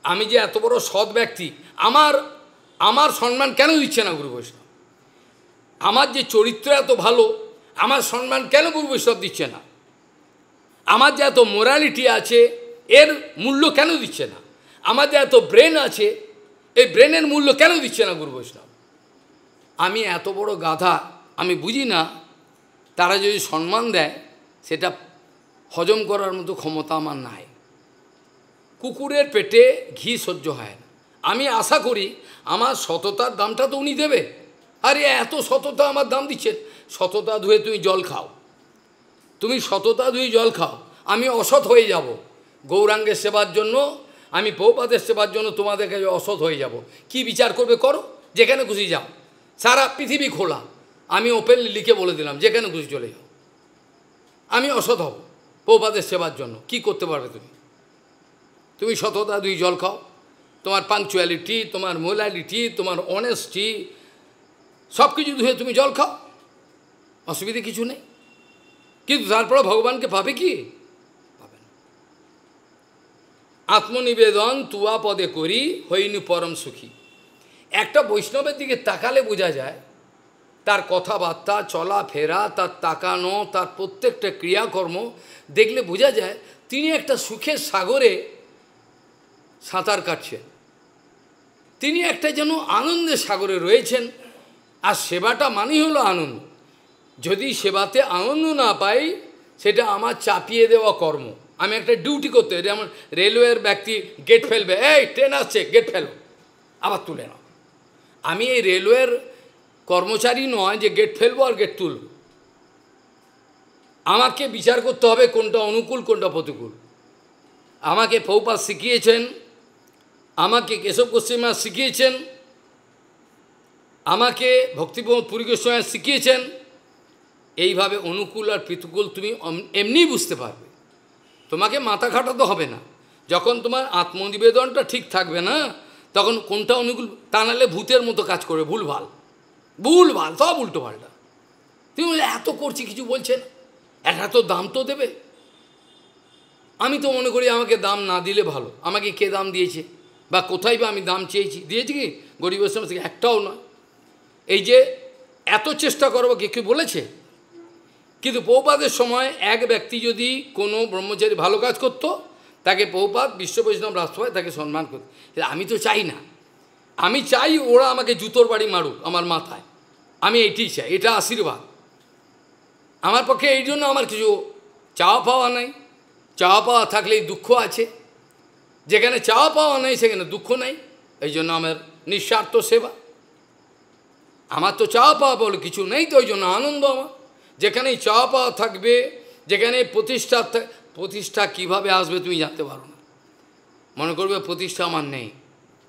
A: আমি যে এত বড় সৎ ব্যক্তি, আমার সম্মান কেন দিচ্ছে না গুরু বৈষ্ণব? আমার যে চরিত্র এত ভালো, আমার সম্মান কেন গুরু বৈষ্ণব দিচ্ছে না? আমার যে এত মোরালিটি আছে, এর মূল্য কেন দিচ্ছে না? আমার যে এত ব্রেন আছে, এই ব্রেনের মূল্য কেন দিচ্ছে না গুরু বৈষ্ণব? আমি এত বড় গাধা, আমি বুঝি না তারা যদি সম্মান দেয় সেটা হজম করার মতো ক্ষমতা আমার নাই। কুকুরের পেটে ঘি সহ্য হয় না। আমি আশা করি আমার সততার দামটা তো উনি দেবে। আরে এত সততা আমার দাম দিচ্ছেন, সততা ধুয়ে তুমি জল খাও, তুমি সততা ধুয়ে জল খাও, আমি অসৎ হয়ে যাব গৌরাঙ্গের সেবার জন্য, আমি প্রভুপাদের সেবার জন্য তোমাদের কাছে অসৎ হয়ে যাব। কি বিচার করবে করো, যেখানে খুশি যাও, সারা পৃথিবী খোলা, আমি ওপেনলি লিখে বলে দিলাম যেখানে খুশি চলে যাও, আমি অসৎ হব প্রভুপাদের সেবার জন্য। কি করতে পারবে তুমি? তুমি সততা দুই জল খাও, তোমার পাংচুয়ালিটি, তোমার মোরালিটি, তোমার অনেস্টি, সব কিছু ধুয়ে তুমি জল খাও, অসুবিধে কিছু নেই। কিন্তু তারপরে ভগবানকে পাবে কি? পাবে না। আত্মনিবেদন তুয়া পদে করি, হইনি পরম সুখী। একটা বৈষ্ণবের দিকে তাকালে বোঝা যায়, তার কথাবার্তা, চলাফেরা, তার তাকানো, তার প্রত্যেকটা ক্রিয়াকর্ম দেখলে বোঝা যায় তিনি একটা সুখের সাগরে সাঁতার কাটছেন, তিনি একটা যেন আনন্দের সাগরে রয়েছেন। আর সেবাটা মানেই হলো আনন্দ। যদি সেবাতে আনন্দ না পাই, সেটা আমার চাপিয়ে দেওয়া কর্ম। আমি একটা ডিউটি করতে, যেমন রেলওয়ের ব্যক্তি গেট ফেলবে, এই ট্রেন আসছে গেট ফেলো, আবার তুলে নাও। আমি এই রেলওয়ের কর্মচারী নয় যে গেট ফেলবো আর গেট তুলব। আমাকে বিচার করতে হবে কোনটা অনুকূল কোনটা প্রতিকূল। আমাকে প্রভুপাদ শিখিয়েছেন, আমাকে কেশব গোস্বামী শিখিয়েছেন, আমাকে ভক্তিপ্রমোদ পুরী গোস্বামী শিখিয়েছেন। এইভাবে অনুকূল আর প্রতিকূল তুমি এমনিই বুঝতে পারবে। তোমাকে মাথা খাটাতে হবে না। যখন তোমার আত্মনিবেদনটা ঠিক থাকবে না, তখন কোনটা অনুকূল, তা নাহলে ভূতের মতো কাজ করে, ভুলভাল ভুলভাল সব উল্টো পাল্টা। তুমি বলে এত করছি কিছু বলছে না, এত দাম তো দেবে। আমি তো মনে করি আমাকে দাম না দিলে ভালো। আমাকে কে দাম দিয়েছে বা কোথায় বা আমি দাম চেয়েছি? দিয়েছি কি গরিব আশ্রম থেকে? একটাও নয়। এই যে এত চেষ্টা করবো কে কেউ বলেছে? কিন্তু প্রভুপাদের সময় এক ব্যক্তি যদি কোনো ব্রহ্মচারী ভালো কাজ করত, তাকে প্রভুপাদ বিশ্ব বৈষ্ণব রাষ্ট্রসভায় তাকে সম্মান করত। আমি তো চাই না, আমি চাই ওরা আমাকে জুতোর বাড়ি মারুক আমার মাথায়, আমি এটাই চাই, এটা আশীর্বাদ আমার পক্ষে। এই জন্য আমার কিছু চাওয়া পাওয়া নাই। চাওয়া পাওয়া থাকলেই দুঃখ আছে, যেখানে চাওয়া পাওয়া নেই সেখানে দুঃখ নাই। এই জন্য আমার নিঃস্বার্থ সেবা। আমার তো চাওয়া পাওয়া বলে কিছু নেই, তো ওই জন্য আনন্দ আমার। যেখানেই চাওয়া পাওয়া থাকবে, যেখানে প্রতিষ্ঠা কীভাবে আসবে তুমি জানতে পারো না। মনে করবে প্রতিষ্ঠা আমার নেই,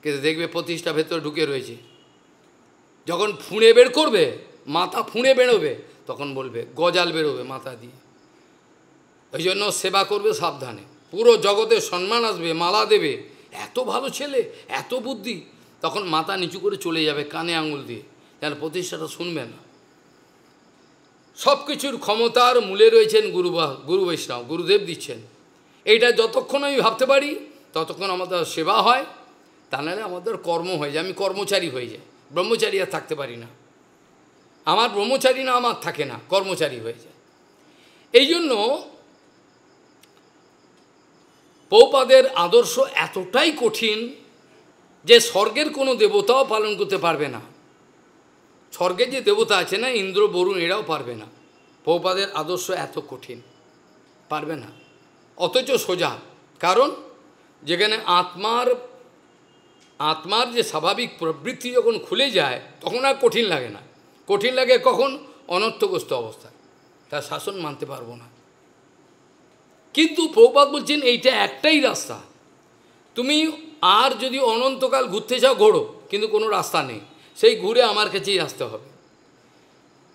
A: কিন্তু দেখবে প্রতিষ্ঠা ভেতরে ঢুকে রয়েছে। যখন ফুঁড়ে বের করবে, মাথা ফুঁড়ে বেরোবে, তখন বলবে গজাল বেরোবে মাথা দিয়ে। ওই জন্য সেবা করবে সাবধানে, পুরো জগতে সম্মান আসবে, মালা দেবে, এত ভালো ছেলে, এত বুদ্ধি, তখন মাথা নিচু করে চলে যাবে কানে আঙুল দিয়ে, যেন প্রতিষ্ঠাটা শুনবে না। সব কিছুর ক্ষমতার মূলে রয়েছেন গুরু বৈষ্ণব, গুরুদেব দিচ্ছেন। এইটা যতক্ষণ আমি ভাবতে পারি ততক্ষণ আমাদের সেবা হয়, তা নাহলে আমাদের কর্ম হয়ে যায়। আমি কর্মচারী হয়ে যাই, ব্রহ্মচারী আর থাকতে পারি না। আমার ব্রহ্মচারী না আমার থাকে না, কর্মচারী হয়ে যায়। এই জন্য প্রভুপাদের আদর্শ এতটাই কঠিন যে স্বর্গের কোনো দেবতাও পালন করতে পারবে না। স্বর্গের যে দেবতা আছে না, ইন্দ্র বরুণ, এরাও পারবে না। প্রভুপাদের আদর্শ এত কঠিন, পারবে না, অথচ সোজা। কারণ যেখানে আত্মার যে স্বাভাবিক প্রবৃত্তি যখন খুলে যায়, তখন আর কঠিন লাগে না। কঠিন লাগে কখন? অনর্থগ্রস্ত অবস্থায়, তার শাসন মানতে পারবো না। কিন্তু প্রভুপাদ বলছেন এইটা একটাই রাস্তা। তুমি আর যদি অনন্তকাল ঘুরতে চাও ঘোরো, কিন্তু কোনো রাস্তা নেই, সেই ঘুরে আমার কাছেই আসতে হবে।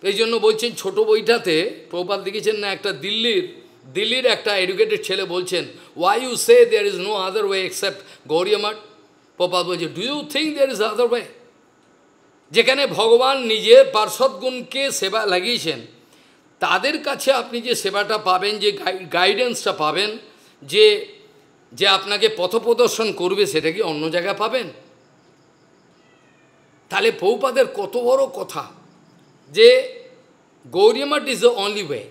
A: এই জন্য বলছেন ছোটো বইটাতে প্রভুপাদ লিখেছেন না, একটা দিল্লির একটা এডুকেটেড ছেলে বলছেন, why you say there is no other way except Gaudiya Math? Prabhupada বলছে, do you think there is other way? যেখানে ভগবান নিজের পার্শ্বদগুণকে সেবা লাগিয়েছেন, তাদের কাছে আপনি যে সেবাটা পাবেন, যে গাইডেন্সটা পাবেন, যে আপনাকে পথপ্রদর্শন করবে, সেটা কি অন্য জায়গায় পাবেন? তাহলে প্রভুপাদের কত বড় কথা যে গৌড়ীয় মঠ ইজ দ্য অনলি ওয়ে,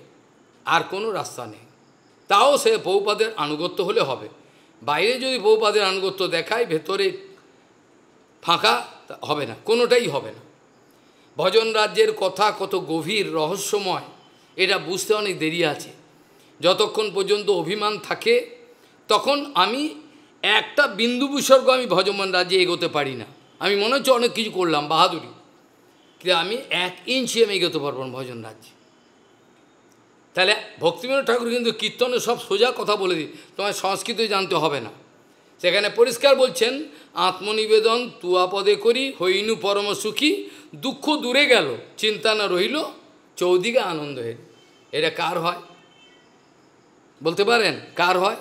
A: আর কোনো রাস্তা নেই। তাও সে প্রভুপাদের আনুগত্য হলে হবে। বাইরে যদি প্রভুপাদের আনুগত্য দেখায়, ভেতরে ফাঁকা হবে না, কোনোটাই হবে না। ভজন রাজ্যের কথা কত গভীর রহস্যময়, এটা বুঝতে অনেক দেরি আছে। যতক্ষণ পর্যন্ত অভিমান থাকে, তখন আমি একটা বিন্দু বিসর্গ আমি ভজন রাজ্যে এগোতে পারি না। আমি মনে হচ্ছে অনেক কিছু করলাম, বাহাদুরি, কিন্তু আমি 1 ইঞ্চি আমি এগোতে পারবো না ভজন রাজ্যে। তাহলে ভক্তিবিনোদ ঠাকুর কিন্তু কীর্তনে সব সোজা কথা বলে দিই, তোমার সংস্কৃত জানতে হবে না। সেখানে পরিষ্কার বলছেন, আত্মনিবেদন তুয়াপদে করি, হইনু পরম সুখী, দুঃখ দূরে গেল, চিন্তা না রহিল, চৌদিকে আনন্দ হের। এটা কার হয় বলতে পারেন? কার হয়?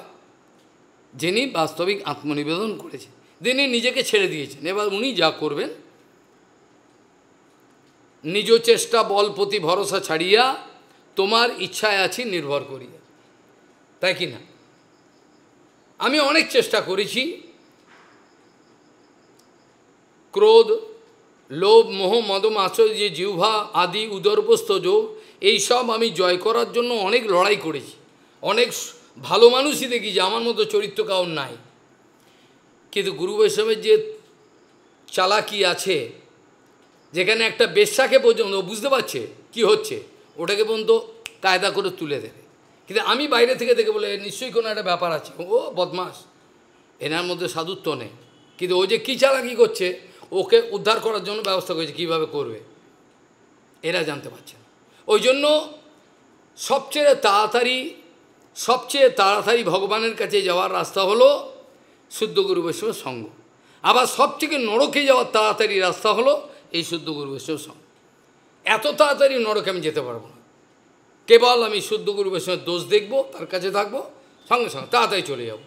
A: যিনি বাস্তবিক আত্মনিবেদন করেছেন, যিনি নিজেকে ছেড়ে দিয়েছেন। এবার উনি যা করবেন, নিজ চেষ্টা বল প্রতি ভরসা ছাড়িয়া, তোমার ইচ্ছায় আছি নির্ভর করিয়া। তাই কি না? আমি অনেক চেষ্টা করেছি, ক্রোধ, লোভ, মোহ, মদম, আশ্চর্য, যে জিহ্বা আদি উদরপস্থ যোগ, এইসব আমি জয় করার জন্য অনেক লড়াই করেছি। অনেক ভালো মানুষই দেখি যে আমার মতো চরিত্র কাউর নাই, কিন্তু গুরু বৈষ্ণবের যে চালাকি আছে, যেখানে একটা বেশ্যাকে পর্যন্ত বুঝতে পারছে কি হচ্ছে, ওটাকে পর্যন্ত কায়দা করে তুলে দেবে। কিন্তু আমি বাইরে থেকে দেখে বলে নিশ্চয়ই কোনো একটা ব্যাপার আছে, ও বদমাস, এনার মধ্যে সাধুত্ব নেই। কিন্তু ও যে কী চালাকি করছে, ওকে উদ্ধার করার জন্য ব্যবস্থা করেছে, কীভাবে করবে এরা জানতে পারছে না। ওই জন্য সবচেয়ে তাড়াতাড়ি ভগবানের কাছে যাওয়ার রাস্তা হলো শুদ্ধ গুরু বৈষ্ণবের সঙ্গ। আবার সবথেকে নরকে যাওয়ার তাড়াতাড়ি রাস্তা হলো এই শুদ্ধ গুরু বৈষ্ণবের সঙ্গ। এত তাড়াতাড়ি নরকে আমি যেতে পারবো না। কেবল আমি শুদ্ধ গুরু বৈষ্ণবের দোষ দেখব, তার কাছে থাকবো, সঙ্গে সঙ্গে তাড়াতাড়ি চলে যাব,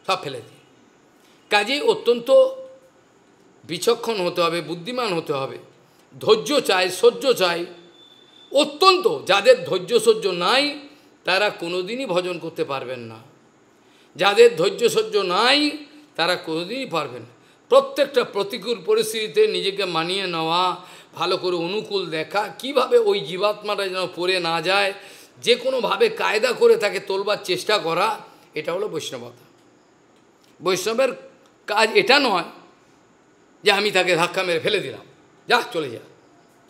A: সব ফেলে দিয়ে। কাজেই অত্যন্ত বিচক্ষণ হতে হবে, বুদ্ধিমান হতে হবে, ধৈর্য চাই, সহ্য চাই অত্যন্ত। যাদের ধৈর্য সহ্য নাই তারা কোনোদিনই ভজন করতে পারবেন না। যাদের ধৈর্য সহ্য নাই তারা কোনোদিনই পারবেন না। প্রত্যেকটা প্রতিকূল পরিস্থিতিতে নিজেকে মানিয়ে নেওয়া, ভালো করে অনুকূল দেখা, কিভাবে ওই জীবাত্মাটা যেন পড়ে না যায়, যে কোনোভাবে কায়দা করে তাকে তোলবার চেষ্টা করা, এটা হলো বৈষ্ণবতা। বৈষ্ণবের কাজ এটা নয় যে আমি তাকে ধাক্কা মেরে ফেলে দিলাম, যা চলে যা,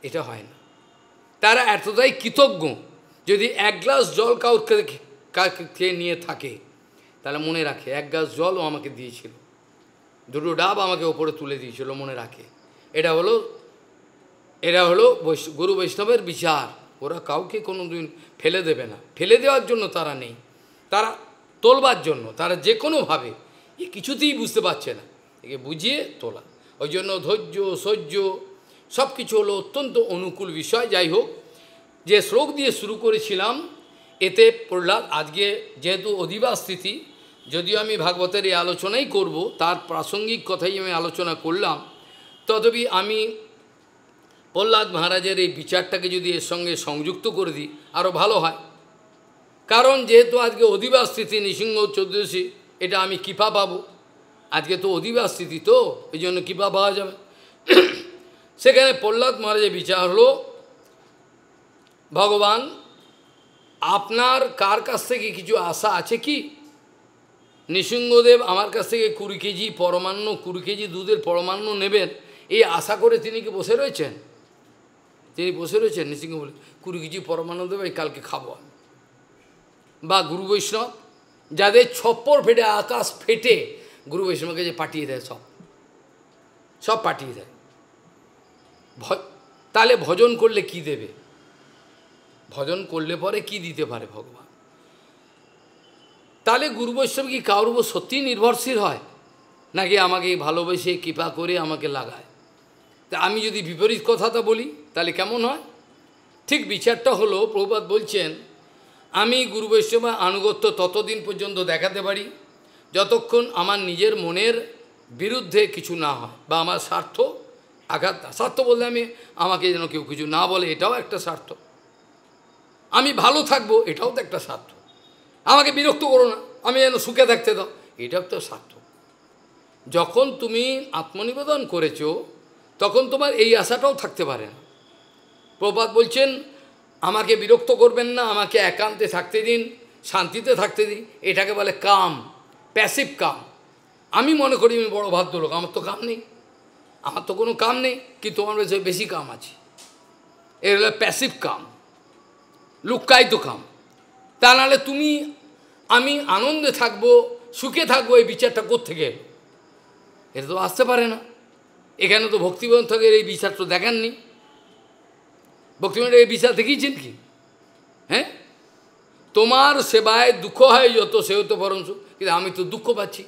A: এটা হয় না। তারা এতটাই কৃতজ্ঞ, যদি এক গ্লাস জল কাউকে নিয়ে থাকে তাহলে মনে রাখে এক গ্লাস জলও আমাকে দিয়েছিল, দুটো ডাব আমাকে ওপরে তুলে দিয়েছিল, মনে রাখে। এটা হলো গুরু বৈষ্ণবের বিচার। ওরা কাউকে কোনো দিন ফেলে দেবে না, ফেলে দেওয়ার জন্য তারা নেই, তারা তোলবার জন্য। তারা যে কোনোভাবে এ কিছুতেই বুঝতে পারছে না, একে বুঝিয়ে তোলা। ওই জন্য ধৈর্য সহ্য সব কিছু হলো অত্যন্ত অনুকূল বিষয়। যাই হোক, যে শ্লোক দিয়ে শুরু করেছিলাম এতে প্রহ্লাদ, আজকে যেহেতু অধিবাস তিথি, যদিও আমি ভাগবতের এই আলোচনাই করব, তার প্রাসঙ্গিক কথাই আমি আলোচনা করলাম, তথাপি আমি প্রহ্লাদ মহারাজের এই বিচারটাকে যদি এর সঙ্গে সংযুক্ত করে দিই আরও ভালো হয়। কারণ যেহেতু আজকে অধিবাস তিথি, নৃসিংহ চতুর্দশী, এটা আমি কৃপা পাবো। আজকে তো অধিবাস তিথি, তো এই জন্য কৃপা পাওয়া যাবে। সেখানে প্রহ্লাদ মহারাজের বিচার হলো, ভগবান আপনার কার কাছ থেকে কিছু আশা আছে কি? নৃসিংহদেব আমার কাছ থেকে 20 কেজি পরমান্ন, 20 কেজি দুধের পরমান্ন নেবেন, এই আশা করে তিনি কি বসে রয়েছেন? তিনি বসে রয়েছেন? নৃসিংহ বলে 20 কেজি পরমান্ন দেবে, কালকে খাবো আমি। বা গুরু বৈষ্ণব যাদের ছপ্পর ফেটে, আকাশ ফেটে গুরু বৈষ্ণবকে যে পাঠিয়ে দেয়, সব পাঠিয়ে দেয়। তাহলে ভজন করলে কি দেবে? ভজন করলে পরে কি দিতে পারে ভগবান? তাহলে গুরু বৈষ্ণব কি কারোর উপর সত্যিই নির্ভরশীল হয়, নাকি আমাকে ভালোবেসে কৃপা করে আমাকে লাগায়? তা আমি যদি বিপরীত কথাটা বলি তাহলে কেমন হয়? ঠিক বিচারটা হলো, প্রভুপাদ বলছেন, আমি গুরু বৈষ্ণবের আনুগত্য ততদিন পর্যন্ত দেখাতে পারি যতক্ষণ আমার নিজের মনের বিরুদ্ধে কিছু না হয়, বা আমার স্বার্থ আঘাত না। স্বার্থ বলতে আমাকে যেন কেউ কিছু না বলে, এটাও একটা স্বার্থ। আমি ভালো থাকবো, এটাও তো একটা স্বার্থ। আমাকে বিরক্ত করো না, আমি যেন সুখে থাকতে দাও, এটাও তো স্বার্থ। যখন তুমি আত্মনিবেদন করেছো তখন তোমার এই আশাটাও থাকতে পারে না। প্রভুপাদ বলছেন, আমাকে বিরক্ত করবেন না, আমাকে একান্তে থাকতে দিন, শান্তিতে থাকতে দিন, এটাকে বলে কাম, প্যাসিভ কাম। আমি মনে করি আমি বড় ভদ্রলোক, আমার তো কাম নেই, আমার তো কোনো কাম নেই, কিন্তু তোমার বেশি কাম আছে। এর হলো প্যাসিভ কাম, লুক্কায়িত কাম। তা নাহলে তুমি আমি আনন্দে থাকবো, সুখে থাকবো, এই বিচারটা কোত্থেকে এলো? এটা তো আসতে পারে না। এখানে তো ভক্তিবন্ধকের এই বিচার তো দেখাননি। ভক্তিবন্ধের এই বিচার দেখিয়েছেন কি? হ্যাঁ, তোমার সেবায় দুঃখ হয় যত, সেও তো পরম সুখ। কিন্তু আমি তো দুঃখ পাচ্ছি।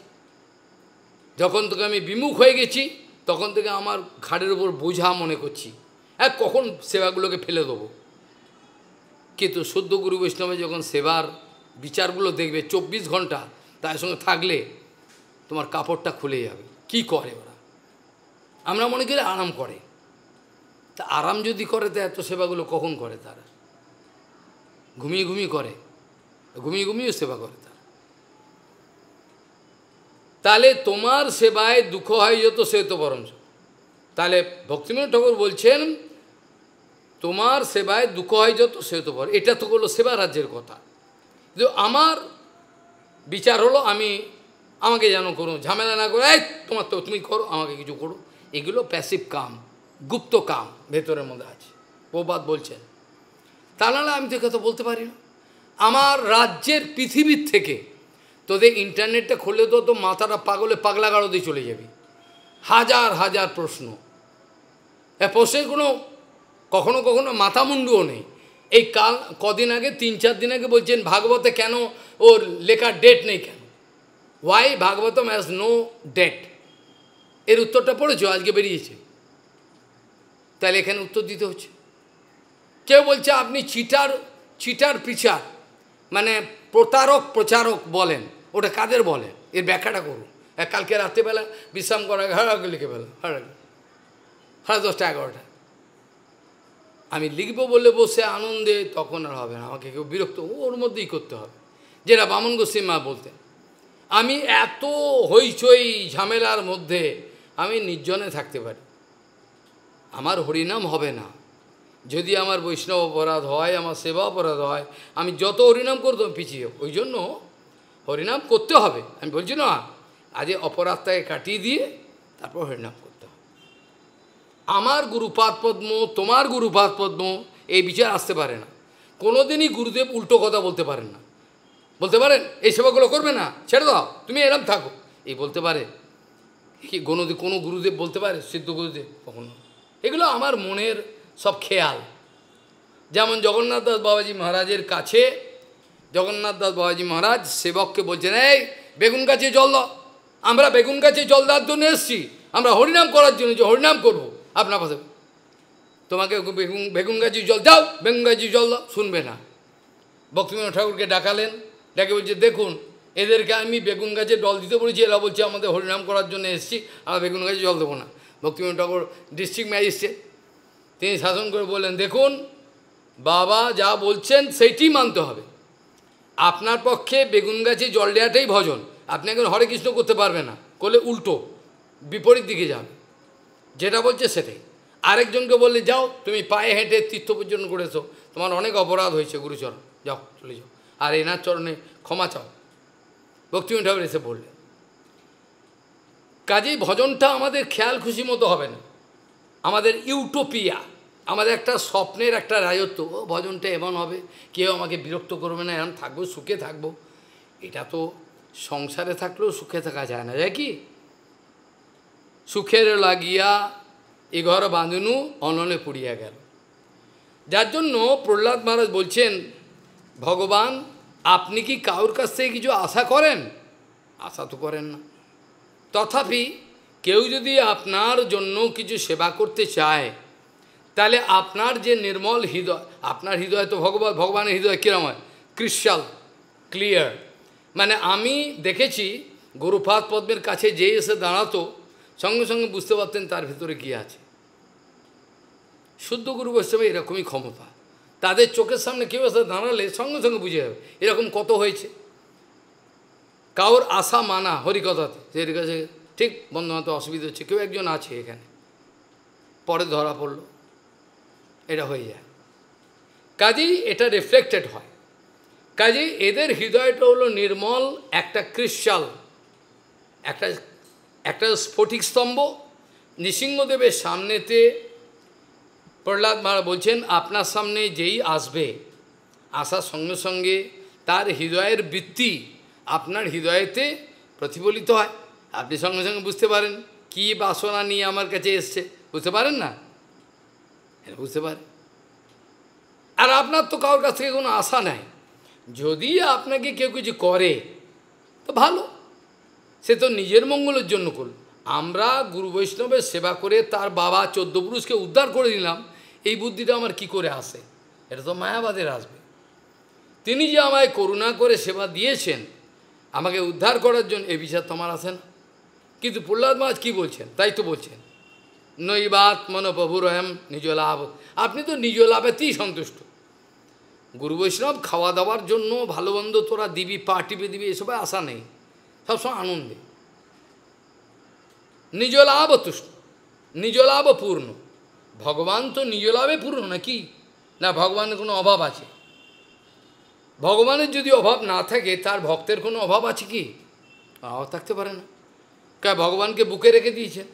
A: যখন থেকে আমি বিমুখ হয়ে গেছি তখন থেকে আমার ঘাড়ের উপর বোঝা মনে করছি, হ্যাঁ কখন সেবাগুলোকে ফেলে দেবো। কিন্তু শুদ্ধ গুরু বৈষ্ণবে যখন সেবার বিচারগুলো দেখবে 24 ঘন্টা তার সঙ্গে থাকলে তোমার কাপড়টা খুলে যাবে। কি করে ওরা? আমরা মনে করি আরাম করে, তা আরাম যদি করে তা এত সেবাগুলো কখন করে? তারা ঘুমিয়ে ঘুমিয়ে করে, ঘুমিয়ে ঘুমিয়ে সেবা করে তারা। তাহলে তোমার সেবায় দুঃখ হয় যত, সে তো পরম সুখ। তাহলে ভক্তিবিনোদ ঠাকুর বলছেন, তোমার সেবায় দুঃখ হয় যত, সে তো পরম। এটা তো হলো সেবা রাজ্যের কথা। কিন্তু আমার বিচার হলো, আমাকে যেন কোনো ঝামেলা না করে, এই তোমার তো তুমি করো, আমাকে কিছু করো। এগুলো প্যাসিভ কাম, গুপ্ত কাম ভেতরের মধ্যে আছে। প্রভুপাদ বলছেন, তা নাহলে আমি তো কথা বলতে পারি না। আমার রাজ্যের পৃথিবীর থেকে তোদের ইন্টারনেটটা খুললে তো মাথাটা পাগলা গাড়োতে চলে যাবি। হাজার হাজার প্রশ্ন, প্রশ্নের কখনো কখনো মাথা মুন্ডুও নেই। এই কদিন আগে 3-4 দিন আগে বলছেন ভাগবতে কেন ওর লেখার ডেট নেই কেন? Why Bhagavatam has no date? এর উত্তরটা পড়েছো, আজকে বেরিয়েছে। তাহলে এখানে উত্তর দিতে হচ্ছে। কেউ বলছে আপনি চিটার পিচার, মানে প্রতারক প্রচারক বলেন, ওটা কাদের বলেন, এর ব্যাখ্যাটা করুন। কালকে রাত্রেবেলা বিশ্রাম করা হারাকে লিখে ফেলা, সাড়ে 10টা 11টা আমি লিখবো বলে বসে আনন্দে, তখন আর হবে না, আমাকে কেউ বিরক্ত ওর মধ্যেই করতে হবে, যেটা বামন গোস্বামী মা বলতেন। আমি এত হইচই ঝামেলার মধ্যে আমি নির্জনে থাকতে পারি, আমার হরিনাম হবে না। যদি আমার বৈষ্ণব অপরাধ হয়, আমার সেবা অপরাধ হয়, আমি যত হরিনাম করতে পিছিয়ে, ওই জন্য হরিনাম করতে হবে। আমি বলছি না, আজ অপরাধটাকে কাটিয়ে দিয়ে তারপর হরিনাম করতে হবে। আমার গুরুপাদ পদ্ম, তোমার গুরুপাদ পদ্ম, এই বিচার আসতে পারে না। কোনোদিনই গুরুদেব উল্টো কথা বলতে পারেন না। বলতে পারেন এই সেবাগুলো করবে না, ছেড়ে দাও, তুমি এরম থাকো, এই বলতে পারে কি? কোনো গুরুদেব বলতে পারে? সিদ্ধ গুরুদেব কখনো? এগুলো আমার মনের সব খেয়াল। যেমন জগন্নাথ দাস বাবাজি মহারাজের কাছে, জগন্নাথ দাস বাবাজি মহারাজ সেবককে বলছেন, এই বেগুন গাছে জল দাও। আমরা বেগুন গাছে জল দেওয়ার জন্য এসেছি, আমরা হরিনাম করার জন্য, যে হরিনাম করবো আপনার পাশে, তোমাকে বেগুন গাছে জল দাও, বেগুন গাছে জল দাও, শুনবে না। ভক্তিবিনোদ ঠাকুরকে ডাকালেন, ডেকে বলছে, দেখুন এদেরকে আমি বেগুন গাছে জল দিতে বলেছি, এরা বলছে আমাদের হরিনাম করার জন্য এসেছি, আমরা বেগুন গাছে জল দেবো না। ভক্তিবিনোদ ঠাকুর ডিস্ট্রিক্ট ম্যাজিস্ট্রেট, তিনি শাসন করে বললেন, দেখুন বাবা যা বলছেন সেইটি মানতে হবে। আপনার পক্ষে বেগুন গাছে জল দেওয়াটাই ভজন, আপনি এখন হরে কৃষ্ণ করতে পারবে না, করলে উল্টো বিপরীত দিকে যাবে, যেটা বলছে সেটাই। আরেকজনকে বললে, যাও তুমি পায়ে হেঁটে তীর্থ পর্যন্ত করেছো, তোমার অনেক অপরাধ হয়েছে গুরুচরণ, যাও চলে যাও, আর এনার চরণে ক্ষমা চাও। ভক্তিবিনোদ ঠাকুর এসে বললেন। কাজেই ভজনটা আমাদের খেয়াল খুশি মতো হবে না, আমাদের ইউটোপিয়া, আমাদের একটা স্বপ্নের একটা রাজত্ব, ও ভজনটা এমন হবে, কেউ আমাকে বিরক্ত করবে না, এমন থাকবো, সুখে থাকবো। এটা তো সংসারে থাকলেও সুখে থাকা যায় না, যায় কি? সুখের লাগিয়া এ ঘর বাঁধনু অননে পুড়িয়া গেল। যার জন্য প্রহ্লাদ মহারাজ বলছেন, ভগবান আপনি কি কারোর কাছ থেকে কিছু আশা করেন? আশা তো করেন না। তথাপি কেউ যদি আপনার জন্য কিছু সেবা করতে চায়, তাহলে আপনার যে নির্মল হৃদয়, আপনার হৃদয় তো ভগবানের হৃদয় কীরকম হয়? Crystal clear. মানে আমি দেখেছি গুরুপাদ পদ্মের কাছে যে এসে দাঁড়াতো, সঙ্গে সঙ্গে বুঝতে পারতেন তার ভিতরে কী আছে। শুদ্ধ গুরু বৈষ্ণব এরকমই ক্ষমতা, তাদের চোখের সামনে কেউ এসে দাঁড়ালে সঙ্গে সঙ্গে বুঝে যাবে। এরকম কত হয়েছে, কারোর আশা মানা হরিকথাতে, যে এর কাছে ঠিক বন্ধুবান্ধব অসুবিধা হচ্ছে, কেউ একজন আছে এখানে, পরে ধরা পড়ল, এটা হয়ে যায়। কাজেই এটা রিফ্লেক্টেড হয়। কাজেই এদের হৃদয়টা হলো নির্মল একটা ক্রিস্টাল, একটা স্ফটিক স্তম্ভ। নৃসিংহদেবের সামনেতে প্রহ্লাদ মহারাজ বলছেন, আপনার সামনে যেই আসবে, আসার সঙ্গে সঙ্গে তার হৃদয়ের বৃত্তি আপনার হৃদয়েতে প্রতিফলিত হয়। আপনি সঙ্গে সঙ্গে বুঝতে পারেন কী বাসনা নিয়ে আমার কাছে এসছে, বুঝতে পারেন না? এটা বুঝতে পারে। আর আপনার তো কারোর কাছ থেকে কোনো আশা নাই। যদি আপনাকে কেউ কিছু করে তো ভালো, সে তো নিজের মঙ্গলের জন্য করল। আমরা গুরু বৈষ্ণবের সেবা করে তার বাবা 14 পুরুষকে উদ্ধার করে দিলাম, এই বুদ্ধিটা আমার কি করে আসে? এটা তো মায়াবাদের আসবে। তিনি যে আমায় করুণা করে সেবা দিয়েছেন আমাকে উদ্ধার করার জন্য, এই বিচার তোমার আসে না। কিন্তু প্রহ্লাদ মহারাজ কী বলছেন? তাই তো বলছেন, নৈবাত্মন প্রভুরয়ম নিজ লাভ। আপনি তো নিজ লাভেতেই সন্তুষ্ট। গুরু বৈষ্ণব খাওয়া দাওয়ার জন্য ভালো মন্দ তোরা দিবি, পা টিপে দিবি, এসবে আশা নেই, সবসময় আনন্দে। নিজ লাভ তুষ্ট, নিজ লাভ পূর্ণ। ভগবান তো নিজ লাভে পূর্ণ নাকি? না ভগবানের কোনো অভাব আছে? ভগবানের যদি অভাব না থাকে, তার ভক্তের কোনো অভাব আছে কি? অভাব থাকতে পারে না। কে ভগবানকে বুকে রেখে দিয়েছেন,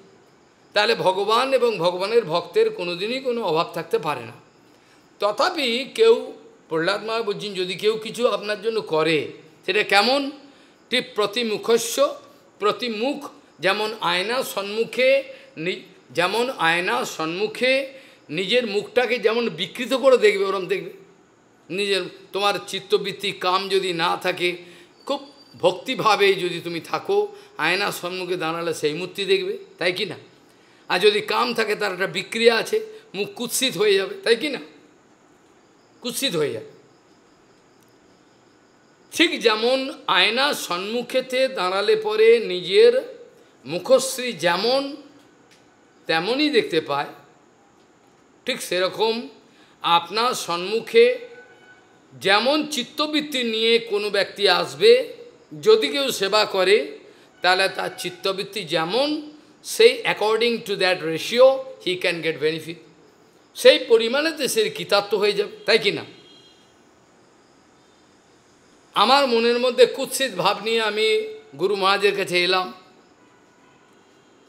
A: তাহলে ভগবান এবং ভগবানের ভক্তের কোনোদিনই কোনো অভাব থাকতে পারে না। তথাপি কেউ, প্রহ্লাদ মহারাজ বলছেন, যদি কেউ কিছু আপনার জন্য করে, সেটা কেমন? ঠিক প্রতিমুখস্য, প্রতিমুখ, যেমন আয়নার সম্মুখে নিজের মুখটাকে যেমন বিকৃত করে দেখবে, ওরম দেখবে। নিজের তোমার চিত্তবৃত্তি কাম যদি না থাকে, খুব ভক্তিভাবে যদি তুমি থাকো, আয়নার সম্মুখে দাঁড়ালে সেই মূর্তি দেখবে, তাই কি না? আর যদি কাম থাকে, তার একটা বিক্রিয়া আছে, মুখ কুৎসিত হয়ে যাবে, তাই কি না? কুৎসিত হয়ে যাবে। ঠিক যেমন আয়নার সম্মুখেতে দাঁড়ালে পরে নিজের মুখশ্রী যেমন তেমনই দেখতে পায়, ঠিক সেরকম আপনার সম্মুখে যেমন চিত্তবৃত্তি নিয়ে কোনো ব্যক্তি আসবে, যদি কেউ সেবা করে তাহলে তার চিত্তবৃত্তি যেমন, সেই according to that ratio he can get benefit, সেই পরিমাণেতে সে কৃতার্থ হয়ে যাবে, তাই কি না? আমার মনের মধ্যে কুৎসিত ভাব নিয়ে আমি গুরু মহারাজের কাছে এলাম,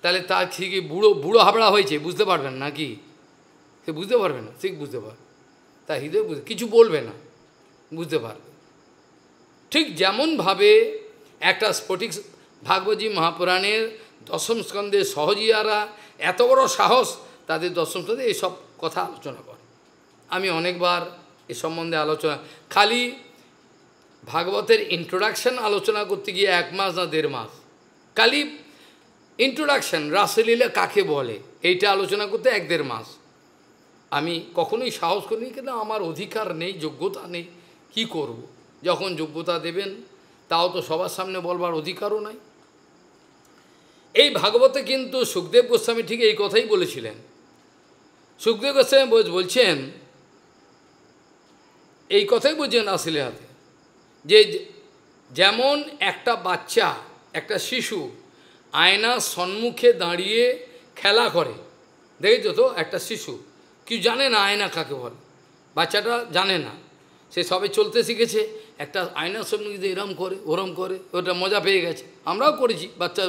A: তাহলে তার ঠিকই বুড়ো হাবড়া হয়েছে বুঝতে পারবেন না কি? সে বুঝতে পারবে না, ঠিক বুঝতে পারবে, তার হৃদয় কিছু বলবে না, বুঝতে পারবে। ঠিক যেমনভাবে একটা স্ফটিক ভাগবতী মহাপুরাণের দশম স্কন্ধের সহজিয়ারা এত বড় সাহস, তাদের দশম স্কন্ধে এইসব কথা আলোচনা করে। আমি অনেকবার এ সম্বন্ধে আলোচনা, খালি ভাগবতের ইন্ট্রোডাকশন আলোচনা করতে গিয়ে 1 মাস না 1.5 মাস, খালি ইন্ট্রোডাকশন রাসলীলা কাকে বলে এইটা আলোচনা করতে 1-1.5 মাস। আমি কখনোই সাহস করিনি, কেন আমার অধিকার নেই, যোগ্যতা নেই, কি করব? যখন যোগ্যতা দেবেন তাও তো সবার সামনে বলবার অধিকারও নাই। এই ভাগবতে কিন্তু সুখদেব গোস্বামী ঠিক এই কথাই বলেছিলেন। সুখদেব গোস্বামী বলছেন, এই কথাই বলছেন রাসলীলাতে, যে যেমন একটা বাচ্চা, একটা শিশু আয়নার সম্মুখে দাঁড়িয়ে খেলা করে, দেখেছো তো? একটা শিশু কি জানে না আয়না কাকে বলে, বাচ্চাটা জানে না, সে সবে চলতে শিখেছে, একটা আয়নার সম্মুখে এরম করে ওরম করে, ওটা মজা পেয়ে গেছে, আমরাও করেছি বাচ্চা।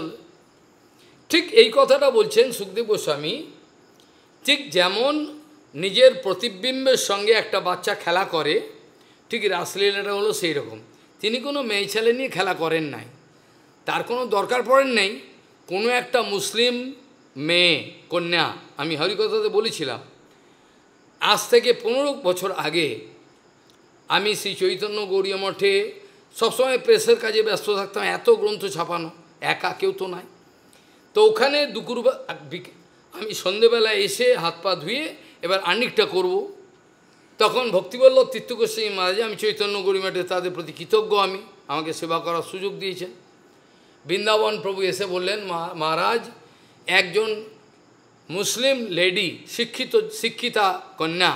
A: ঠিক এই কথাটা বলছেন সুখদেব গোস্বামী, ঠিক যেমন নিজের প্রতিবিম্বের সঙ্গে একটা বাচ্চা খেলা করে, ঠিক রাসলীলাটা হলো সেই রকম। তিনি কোনো মেয়ে ছেলে নিয়ে খেলা করেন নাই, তার কোনো দরকার পড়েন নাই। কোনো একটা মুসলিম মেয়ে কন্যা, আমি হরিকথাতে বলেছিলাম, আজ থেকে 15 বছর আগে আমি শ্রী চৈতন্য গৌড়ীয় মঠে সবসময় প্রেসের কাজে ব্যস্ত থাকতাম, এত গ্রন্থ ছাপানো, একা কেউ তো নাই। তো ওখানে আমি সন্ধেবেলায় এসে হাত পা ধুয়ে এবার আর্নিকটা করব, তখন ভক্তিবল্লভ তীর্থগোস্বামী মহারাজ, আমি চৈতন্য গৌড়ী মঠে তাদের প্রতি কৃতজ্ঞ, আমি আমাকে সেবা করার সুযোগ দিয়েছেন। বৃন্দাবন প্রভু এসে বললেন, মহারাজ একজন মুসলিম লেডি, শিক্ষিতা কন্যা,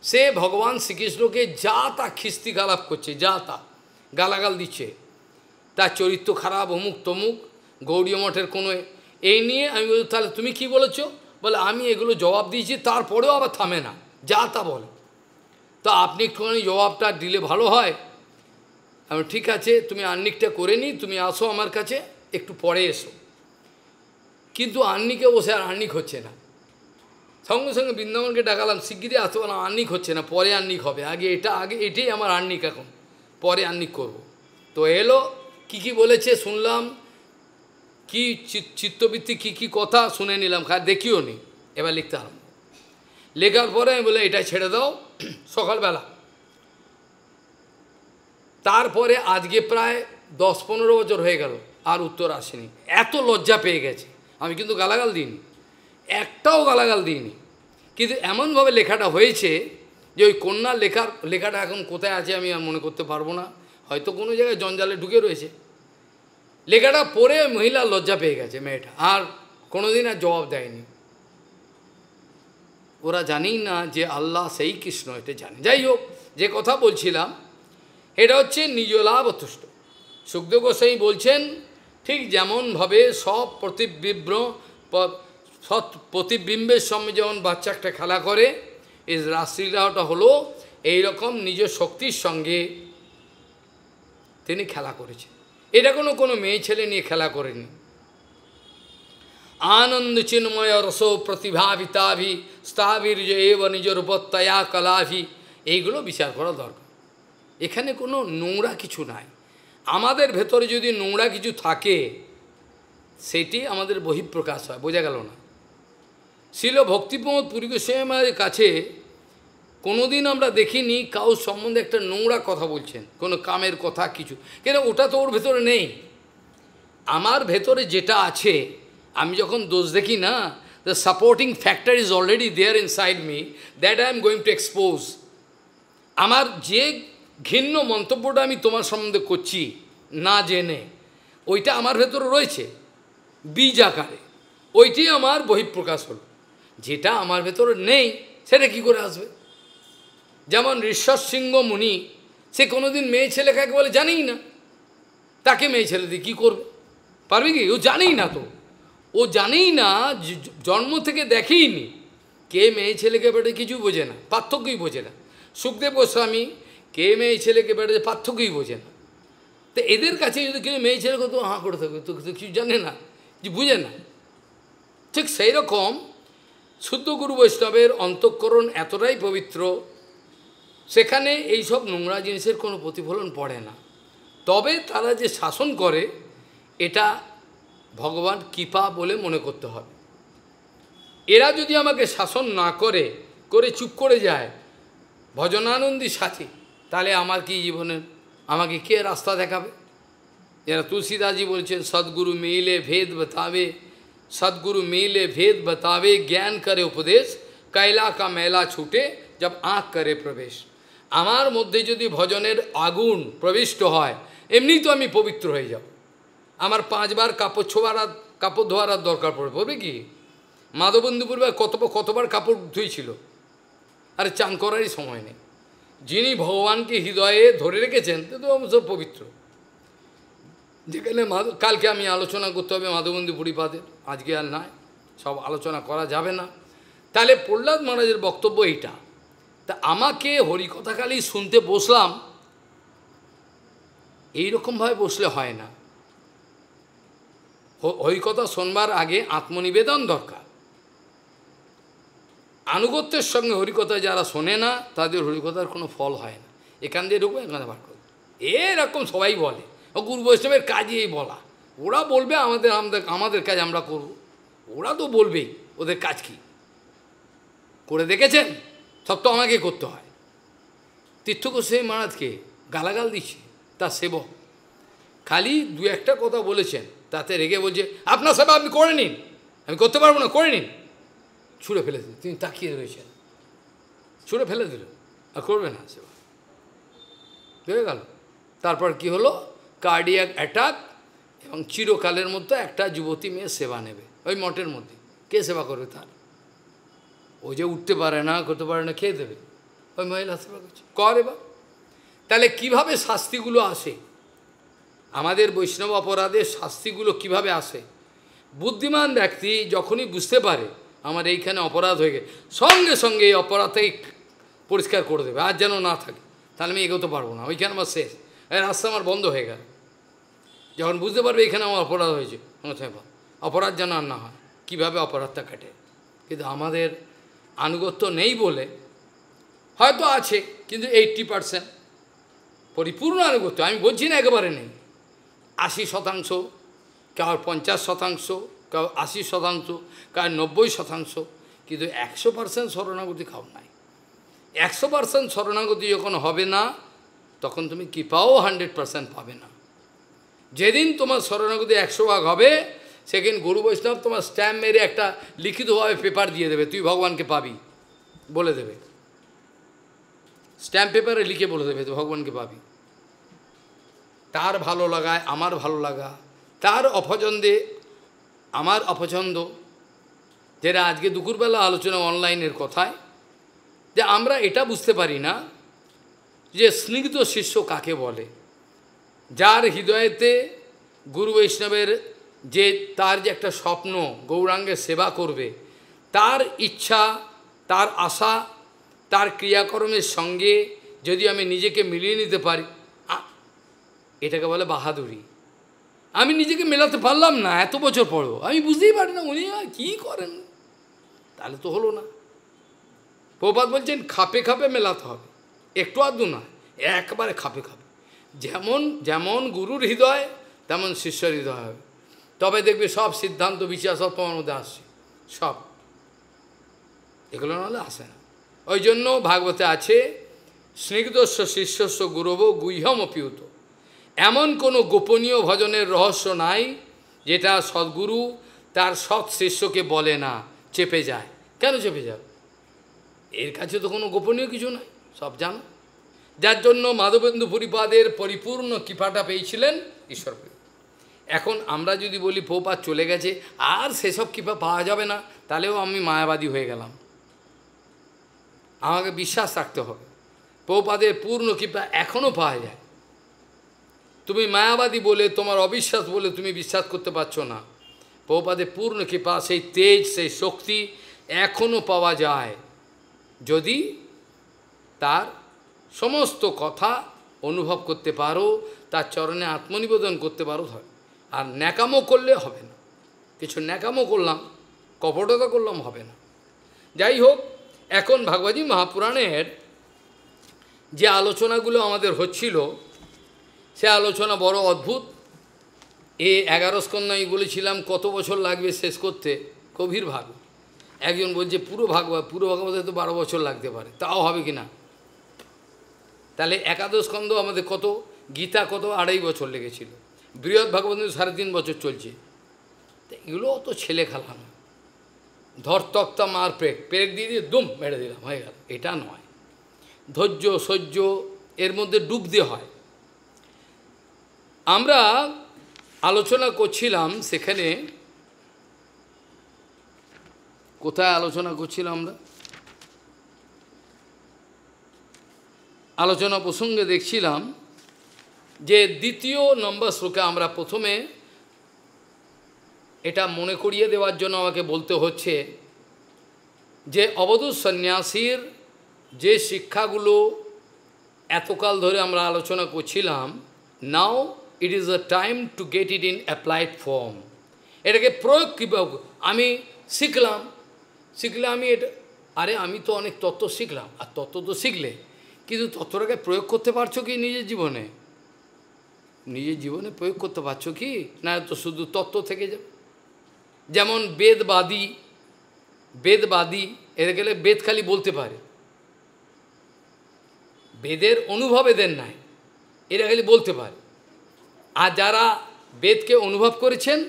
A: সে ভগবান শ্রীকৃষ্ণকে যা তা খিস্তি গালাপ করছে, যা তা গালাগাল দিচ্ছে, তার চরিত্র খারাপ, অমুক তমুক, গৌড়ীয় মঠের কোনো এই নিয়ে। আমি বলি, তাহলে তুমি কি বলেছ? বলে, আমি এগুলো জবাব দিয়েছি, তারপরেও আবার থামে না, যা তা বলে। তো আপনি একটুখানি জবাবটা দিলে ভালো হয়। আমি ঠিক আছে, তুমি আর্নিকটা করে নি, তুমি আসো আমার কাছে, একটু পরে এসো। কিন্তু আর্নিকে বসে আর আর্নিক হচ্ছে না, সঙ্গে সঙ্গে বৃন্দাবনকে ডাকালাম, শিগগিরই আসতে পারলাম, আর্নিক হচ্ছে না, পরে আর্নিক হবে, আগে এটাই আমার আর্নিক, এখন পরে আর্নিক করব। তো এলো, কি বলেছে শুনলাম, কি চিত্তবৃত্তি কি কথা শুনে নিলাম, দেখিও নি। এবার লিখতে আরম্ভ, লেখার পরে আমি বলে, এটা ছেড়ে দাও, সকালবেলা। তারপরে আজকে প্রায় 10-15 বছর হয়ে গেল, আর উত্তর আসেনি, এত লজ্জা পেয়ে গেছে। আমি কিন্তু গালাগাল দিইনি, একটাও গালাগাল দিইনি, কিন্তু এমনভাবে লেখাটা হয়েছে যে ওই কন্যার লেখাটা এখন কোথায় আছে আমি আর মনে করতে পারবো না, হয়তো কোনো জায়গায় জঞ্জালে ঢুকে রয়েছে। লেখাটা পড়ে মহিলা লজ্জা পেয়ে গেছে, মেয়েটা আর কোনোদিন আর জবাব দেয়নি। ওরা জানেই না যে আল্লাহ সেই কৃষ্ণ, এটা জানে। যাই হোক, যে কথা বলছিলাম, এটা হচ্ছে নিজ লাভ অতুষ্ট। সুখদেব গোস্বামী বলছেন, ঠিক যেমনভাবে সব প্রতিবিম্বের সঙ্গে যেমন বাচ্চা একটা খেলা করে, এই রাসলীলাটা হলো এইরকম নিজের শক্তির সঙ্গে তিনি খেলা করেছেন। এটা কোনো মেয়ে ছেলে নিয়ে খেলা করেনি। आनंद चिन्मय रसो प्रतिभाविताभि স্থাবীর্য এব নিজ রূপত্তয়া কলাভি, এইগুলো বিচার করা দরকার। এখানে কোনো নোংরা কিছু নাই। আমাদের ভেতরে যদি নোংরা কিছু থাকে সেটি আমাদের বহিঃপ্রকাশ হয়, বোঝা গেল না? শিল ভক্তিপ্রমোদ পুরী গোস্বামীর কাছে কোনোদিন আমরা দেখিনি কারোর সম্বন্ধে একটা নোংরা কথা বলছেন, কোনো কামের কথা কিছু, কেন ওটা তো ওর ভেতরে নেই। আমার ভেতরে যেটা আছে, আমি যখন দোষ দেখি না, the supporting factor is already there inside me that I am going to expose. আমার যে ঘৃণ্য মন্তব্যটা আমি তোমার সম্বন্ধে করছি না জেনে, ওইটা আমার ভেতরে রয়েছে বীজ আকারে, ওইটাই আমার বহিঃপ্রকাশ হল। যেটা আমার ভেতরে নেই সেটা কি করে আসবে? যেমন ঋষভ সিংহ মুনি, সে কোনোদিন মেয়ে ছেলে কাকে বলে জানেই না, তাকে মেয়ে ছেলে দিয়ে কী করবে? পারবে কি? ও জানেই না, তো ও জানেই না, জন্ম থেকে দেখেইনি কে মেয়ে ছেলেকে বেটে, কিছু বোঝে না, পার্থক্যই বোঝে না। সুখদেব গোস্বামী কে মেয়ে ছেলেকে বেটে পার্থক্যই বোঝে না। তো এদের কাছে যদি কেউ মেয়ে ছেলে তো হাঁ করে থাকবে, তো কিছু জানে না, যে বুঝে না। ঠিক সেই রকম শুদ্ধ গুরু বৈষ্ণবের অন্তঃকরণ এতটাই পবিত্র, সেখানে এইসব নোংরা জিনিসের কোনো প্রতিফলন পড়ে না। তবে তারা যে শাসন করে, এটা ভগবান কৃপা বলে মনে করতে হবে। এরা যদি আমাকে শাসন না করে চুপ করে যায়, ভজনানন্দী সাথী, তাহলে আমার কি জীবনের, আমাকে কে রাস্তা দেখাবে? যারা তুলসীদাসজি বলছেন, সদ্গুরু মিলে ভেদ बतावे, सदगुरु मिले भेद बतावे, ज्ञान करे उपदेश, कैला का मैला छूटे जब आँख करे प्रवेश। আমার মধ্যে যদি ভজনের আগুন প্রবিষ্ট হয়, এমনি তো আমি পবিত্র হয়ে যাব। আমার 5 বার কাপড় ধোয়ার দরকার পড়বে কি? মাধববন্ধু পূর্বে কতবার কাপড় ধুয়েছিল, আরে চান করারই সময় নেই। যিনি ভগবানকে হৃদয়ে ধরে রেখেছেন তো সব পবিত্র। যেখানে কালকে আমি আলোচনা করতে হবে মাধববন্ধু পুরীপাদের, আজকে আর নয়, সব আলোচনা করা যাবে না। তাহলে প্রহ্লাদ মহারাজের বক্তব্য এইটা। তা আমাকে হরিকথাখালি শুনতে বসলাম, এইরকমভাবে বসলে হয় না। হরিকথা শোনবার আগে আত্মনিবেদন দরকার। আনুগত্যের সঙ্গে হরিকথা যারা শোনে না, তাদের হরিকথার কোনো ফল হয় না। এখান দিয়ে ঢুকবো, এখানে বার করবো, এরকম সবাই বলে। ও গুরু বৈষ্ণবের কাজই এই বলা। ওরা বলবে আমাদের কাজ আমরা করব, ওরা তো বলবেই, ওদের কাজ কি করে দেখেছেন? সব তো আমাকে করতে হয়। তীর্থ গোস্বামী মহারাজকে গালাগাল দিচ্ছে তার সেবক, খালি 2-1টা কথা বলেছেন, তাতে রেগে বলছে আপনার সেবা আপনি করে নিন, আমি করতে পারবো না, করে নিন। ছুঁড়ে ফেলে দিল, তিনি তাকিয়ে রয়েছেন, ছুঁড়ে ফেলে দিল, আর করবে না সেবা, হয়ে গেল। তারপর কি হলো? কার্ডিয়াক অ্যাটাক, এবং চিরকালের মধ্যে একটা যুবতী মেয়ে সেবা নেবে ওই মঠের মধ্যে। কে সেবা করবে তার? ও যে উঠতে পারে না, করতে পারে না, খেয়ে দেবে, ওই মহিলা সেবা করছে, করে বা। তাহলে কিভাবে শাস্তিগুলো আসে? আমাদের বৈষ্ণব অপরাধের শাস্তিগুলো কিভাবে আসে? বুদ্ধিমান ব্যক্তি যখনই বুঝতে পারে আমার এইখানে অপরাধ হয়ে গেছে, সঙ্গে সঙ্গে এই অপরাধটাই পরিষ্কার করে দেবে, আর যেন না থাকে। তাহলে আমি এগোতে পারবো না, ওইখানে আমার শেষ, এই রাস্তা আমার বন্ধ হয়ে গেল। যখন বুঝতে পারবে এখানে আমার অপরাধ হয়েছে, অপরাধ যেন আর না হয়, কীভাবে অপরাধটা কাটে। কিন্তু আমাদের আনুগত্য নেই বলে, হয়তো আছে কিন্তু 80% পরিপূর্ণ আনুগত্য, আমি বলছি না একেবারে নেই, 80%, কার 50%, কার 80%, কার 90%, কিন্তু 100% শরণাগতি খাও নাই। 100% শরণাগতি যখন হবে না, তখন তুমি কৃপাও 100% পাবে না। যেদিন তোমার শরণাগতি 100 ভাগ হবে, সেদিন গুরু বৈষ্ণব তোমার স্ট্যাম্প মেরে একটা লিখিতভাবে পেপার দিয়ে দেবে, তুই ভগবানকে পাবি বলে দেবে, স্ট্যাম্প পেপারে লিখে বলে দেবে তুই ভগবানকে পাবি। তার ভালো লাগায় আমার ভালো লাগা, তার অপছন্দে আমার অপছন্দ, যেটা আজকে দুপুরবেলা আলোচনা অনলাইনের কথায়, যে আমরা এটা বুঝতে পারি না যে স্নিগ্ধ শিষ্য কাকে বলে। যার হৃদয়েতে গুরু বৈষ্ণবের যে তার যে একটা স্বপ্ন গৌরাঙ্গের সেবা করবে, তার ইচ্ছা, তার আশা, তার ক্রিয়াকর্মের সঙ্গে যদি আমি নিজেকে মিলিয়ে নিতে পারি, এটাকে বলে বাহাদুরি। আমি নিজেকে মেলাতে পারলাম না এত বছর পরেও, আমি বুঝতেই পারি না উনি কী করেন, তাহলে তো হলো না। প্রভুপাদ বলছেন খাপে খাপে মেলাতে হবে, একটু আধটু না, একবারে খাপে খাপে। যেমন যেমন গুরুর হৃদয় তেমন শিষ্যর হৃদয় হবে, তবে দেখবে সব সিদ্ধান্ত বিশ্বাস সব তোমার মধ্যে আসছে, সব। এগুলো নাহলে আসে না। ওই জন্য ভাগবতে আছে স্নিগ্ধস্ব শিষ্যস্ব গুরব গুহ্যম অপিউত। এমন কোনো গোপনীয় ভজনের রহস্য নাই যেটা সদ্গুরু তার সৎ শিষ্যকে বলে না, চেপে যায়। কেন চেপে যাবে? এর কাছে তো কোনো গোপনীয় কিছু নাই, সব জানো। যার জন্য মাধবেন্দু পুরীপাদের পরিপূর্ণ কৃপাটা পেয়েছিলেন ঈশ্বর। এখন আমরা যদি বলি প্রভুপাদ চলে গেছে আর সেসব কৃপা পাওয়া যাবে না, তাহলেও আমি মায়াবাদী হয়ে গেলাম। আমাকে বিশ্বাস রাখতে হবে প্রভুপাদের পূর্ণ কৃপা এখনও পাওয়া যায়। তুমি মায়াবাদী বলে, তোমার অবিশ্বাস বলে তুমি বিশ্বাস করতে পারছো না। প্রভুপাদের পূর্ণ কৃপা, সেই তেজ, সেই শক্তি এখনও পাওয়া যায় যদি তার সমস্ত কথা অনুভব করতে পারো, তার চরণে আত্মনিবেদন করতে পারো। হয় আর ন্যাকামো করলে হবে না। কিছু ন্যাকামো করলাম, কপটতা করলাম, হবে না। যাই হোক, এখন ভাগবতী মহাপুরাণের যে আলোচনাগুলো আমাদের হচ্ছিল, সে আলোচনা বড় অদ্ভুত। 11 স্কন্ধ আমি বলেছিলাম কত বছর লাগবে শেষ করতে, গভীর ভাগ। একজন বলছে পুরো ভাগবতে তো 12 বছর লাগতে পারে, তাও হবে কি না? তাহলে 11 স্কন্ধ আমাদের কত, গীতা কত 2.5 বছর লেগেছিল, বৃহৎ ভাগবত 3.5 বছর চলছে। এগুলো অত ছেলে খেলা না, ধর তক্তা মার পেরেক দিয়ে দিয়ে দুম মেরে দিলাম, হয়ে গেল, এটা নয়। ধৈর্য সহ্য এর মধ্যে ডুব দিয়ে হয়। আমরা আলোচনা করছিলাম, সেখানে কোথায় আলোচনা করছিলাম আমরা? আলোচনা প্রসঙ্গে দেখছিলাম যে 2 নম্বর শ্লোকে আমরা প্রথমে এটা মনে করিয়ে দেওয়ার জন্য আমাকে বলতে হচ্ছে যে অবধূত সন্ন্যাসীর যে শিক্ষাগুলো এতকাল ধরে আমরা আলোচনা করছিলাম, now it is a time to get it in applied form. এটাকে প্রয়োগ কীভাবে আমি শিখলে আমি এটা, আরে আমি তো অনেক তত্ত্ব শিখলাম, আর তত্ত্ব তো শিখলে, কিন্তু তত্ত্বটাকে প্রয়োগ করতে পারছো কি নিজের জীবনে? নিজের জীবনে প্রয়োগ করতে পারছো কি? না তো শুধু তত্ত্ব থেকে যাবে। যেমন বেদবাদী এরা গেলে বেদ খালি বলতে পারে, বেদের অনুভব এদের নাই, এরা খালি বলতে পারে। আর যারা বেদকে অনুভব করেছেন